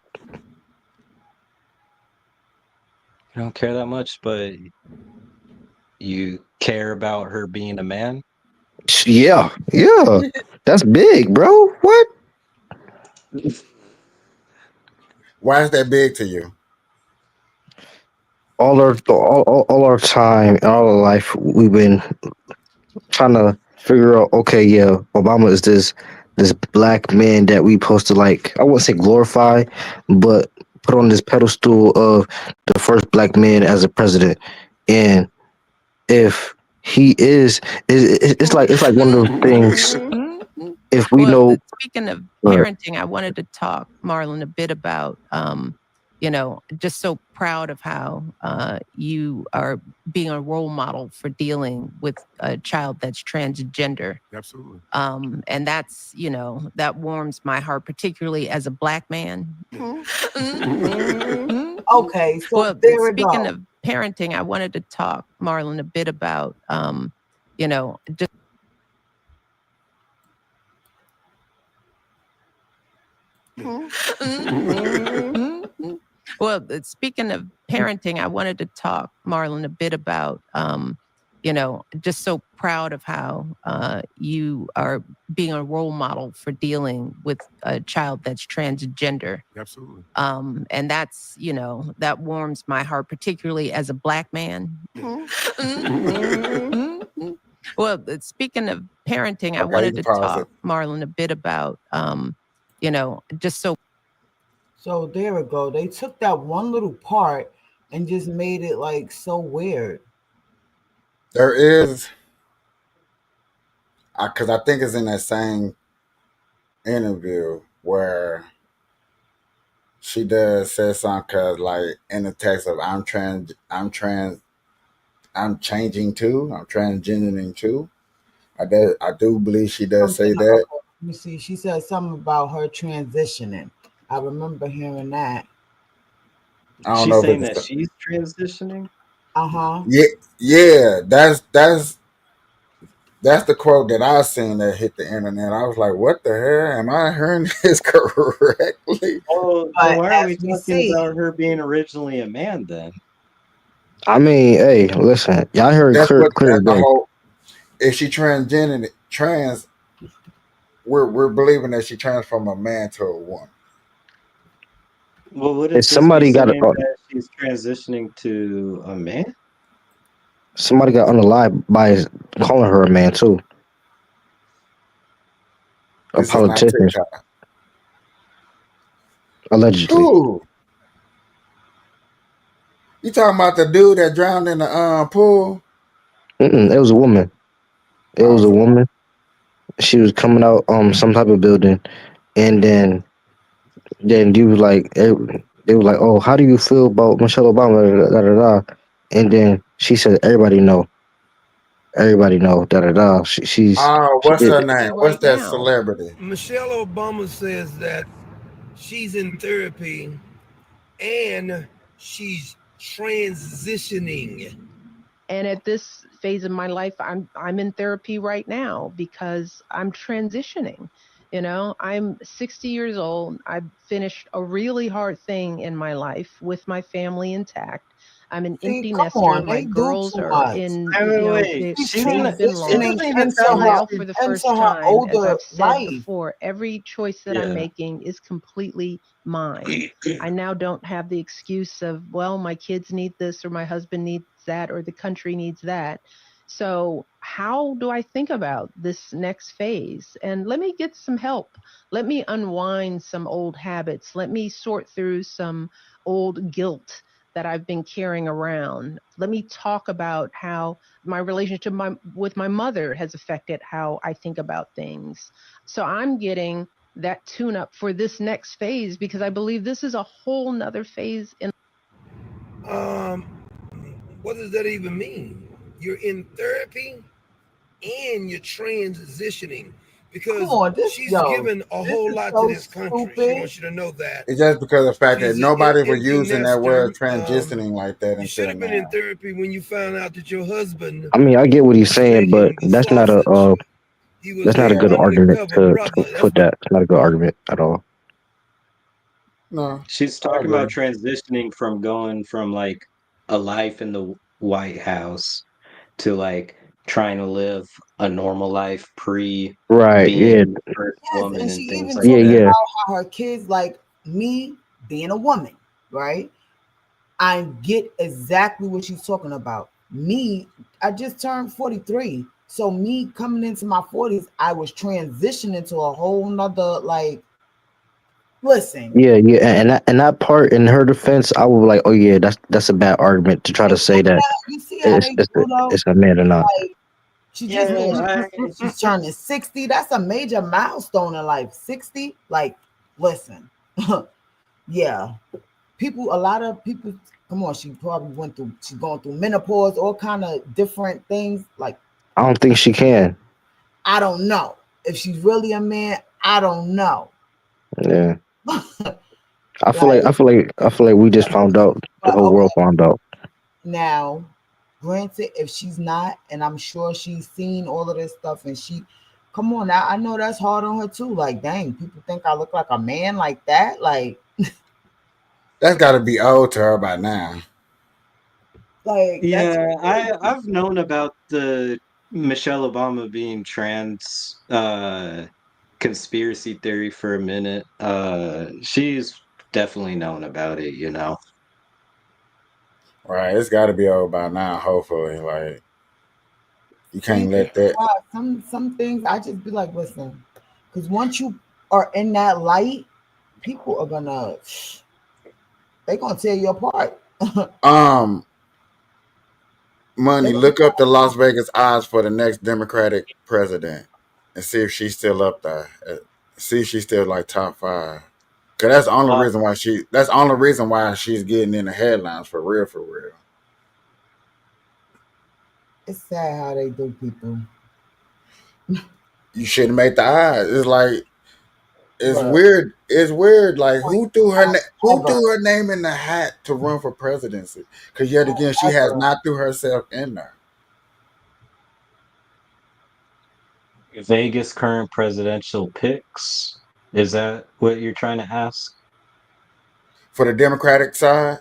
I don't care that much, but You care about her being a man? Yeah, that's big, bro. What? Why is that big to you? All our time and all our life, we've been trying to figure out. Okay, yeah, Obama is this black man that we supposed to like. I wouldn't say glorify, but put on this pedestal of the first black man as a president. And if he is, it's like one of those things. If we Well, know, speaking of uh, parenting, I wanted to talk, Marlon, a bit about, just so proud of how you are being a role model for dealing with a child that's transgender. Absolutely. And that's, that warms my heart, particularly as a black man. Okay, so Well, there we speaking go. of parenting, I wanted to talk, Marlon, a bit about, just well, speaking of parenting, I wanted to talk, Marlon, a bit about, just so proud of how you are being a role model for dealing with a child that's transgender. Absolutely. And that's, that warms my heart, particularly as a black man. Well, speaking of parenting, I Okay, wanted you to can pause talk, it. Marlon, a bit about, just so So there we go. They took that one little part and just made it like so weird. There is, because I think it's in that same interview where she does say something, cause like in the text of I'm changing too, I'm transgendering too. I do believe she does Something. say Okay, that. let me see. She said something about her transitioning. I remember hearing that. I don't She's know if saying it's that she's transitioning. Uh-huh. yeah. That's the quote that I seen that hit the internet. I was like, what the hell? Am I hearing this correctly? Oh, then But why are as we we talking see, about her being originally a man then? I mean, hey, listen, y'all heard it clear That's as the day. whole. If she we're believing that she trans from a man to a woman. Well, wouldn't If this be somebody got saying that she's transitioning to a man? somebody got unalive by calling her a man too, a This is not politician TikTok. allegedly. Ooh, you talking about the dude that drowned in the pool? It was a woman. It I was was a woman. She was coming out some type of building, and then you was like they were like, oh, how do you feel about Michelle Obama? Da, da, da, da. And then she said, everybody know, da da da. She what's did. her name? What's that celebrity? Michelle Obama says that she's in therapy and she's transitioning. And at this phase of my life, I'm in therapy right now because I'm transitioning. I'm 60 years old. I've finished a really hard thing in my life with my family intact. I'm an see, empty come nester. on, My they do girls too are much. in, Wait. She's they've been It transitioning lost. doesn't even into sound And like now her for the she's. first into her time, as older I've said life. before, every choice that I'm Yeah. making is completely mine. I now don't have the excuse of, well, my kids need this or my husband needs that or the country needs that. So, how do I think about this next phase? And let me get some help. Let me unwind some old habits. Let me sort through some old guilt that I've been carrying around. Let me talk about how my relationship with my mother has affected how I think about things. So, I'm getting that tune up for this next phase because I believe this is a whole nother phase in. What does that even mean? You're in therapy and you're transitioning because Come on, she's given a this whole is lot to so this country. She stupid. wants you to know that. It's just because of the fact that She's an nobody was empty using that nester. word transitioning like that You should until have been in now. therapy when you found out that your husband I mean, I get what he's was saying, but making the that's not sausage. He was a your good argument undercover to brother. That's put that. It's not a good argument at all. No, She's I talking agree. about transitioning from going from like a life in the White House to like trying to live a normal life pre Right. Yeah. being the first Yes, woman and she and things even like Yeah. talked that. Yeah. about how her kids, like me being a woman, right? I get exactly what she's talking about. Me, I just turned 43. So me coming into my 40s, I was transitioning to a whole nother like listen. Yeah. Yeah. And that part, in her defense, I would be like, oh yeah, that's a bad argument to try to say that You see how they do though? it's a man or not. Like she just Yeah, she's turning 60. That's a major milestone in life. 60, like listen. Yeah. People, a lot of people, come on, she's going through menopause, all kind of different things. Like, I don't think she can. I don't know. If she's really a man, I don't know. Yeah. I Like, feel like we just found out. The but whole okay, world found out. now, granted, if she's not, and I'm sure she's seen all of this stuff, and she, come on now, I know that's hard on her too. Like, dang, people think I look like a man like that. Like, That's got to be old to her by now. that's yeah, crazy. I've known about the Michelle Obama being trans conspiracy theory for a minute. She's definitely known about it, you know. Right. It's got to be old by now, hopefully. Like, you See, can't let that. some things I just be like, listen, because once you are in that light, people are they gonna tear you apart. Money, They look up the Las Vegas odds for the next Democratic president and see if she's still up there. See if she's still like top 5. Cause that's the only Uh, reason why that's the only reason why she's getting in the headlines for real, for real. It's sad how they do people. You shouldn't make the odds. It's like it's But weird. It's weird. Like who threw ever, her name in the hat to run for presidency? Because yet again, she has ever. not threw herself in there. Vegas current presidential picks. Is that what you're trying to ask? For the Democratic side,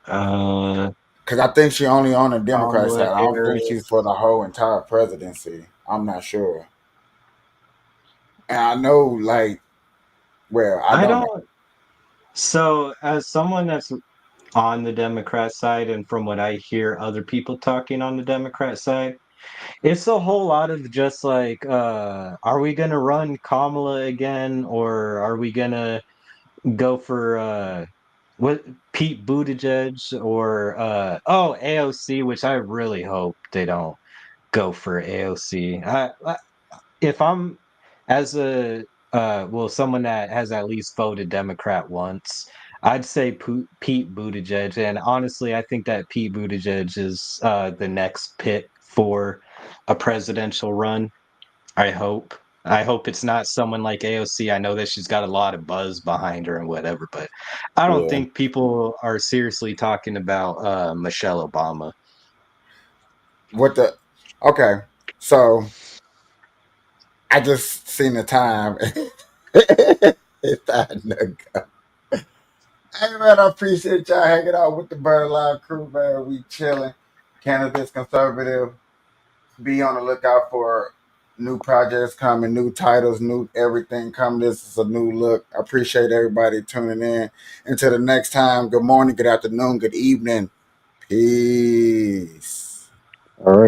Uh, because I think she only on the Democrat Kamala side. I don't think she's Harris. for the whole entire presidency. I'm not sure. And I know, like, well, I I don't know. don't. So, as someone that's on the Democrat side, and from what I hear other people talking on the Democrat side, it's a whole lot of just like, are we gonna run Kamala again, or are we gonna go for what Pete Buttigieg or AOC, which I really hope they don't go for AOC. If I'm as a someone that has at least voted Democrat once, I'd say Pete Buttigieg, and honestly, I think that Pete Buttigieg is the next pick for a presidential run. I hope. I hope it's not someone like AOC. I know that she's got a lot of buzz behind her and whatever, but I don't Yeah. think people are seriously talking about Michelle Obama. What the? Okay, so I just seen the time. It's time to go. Hey man, I appreciate y'all hanging out with the Bird Live crew, man. We chilling. Cannabis conservative. Be on the lookout for new projects coming, new titles, new everything coming. This is a new look. I appreciate everybody tuning in. Until the next time, good morning, good afternoon, good evening. Peace. All right.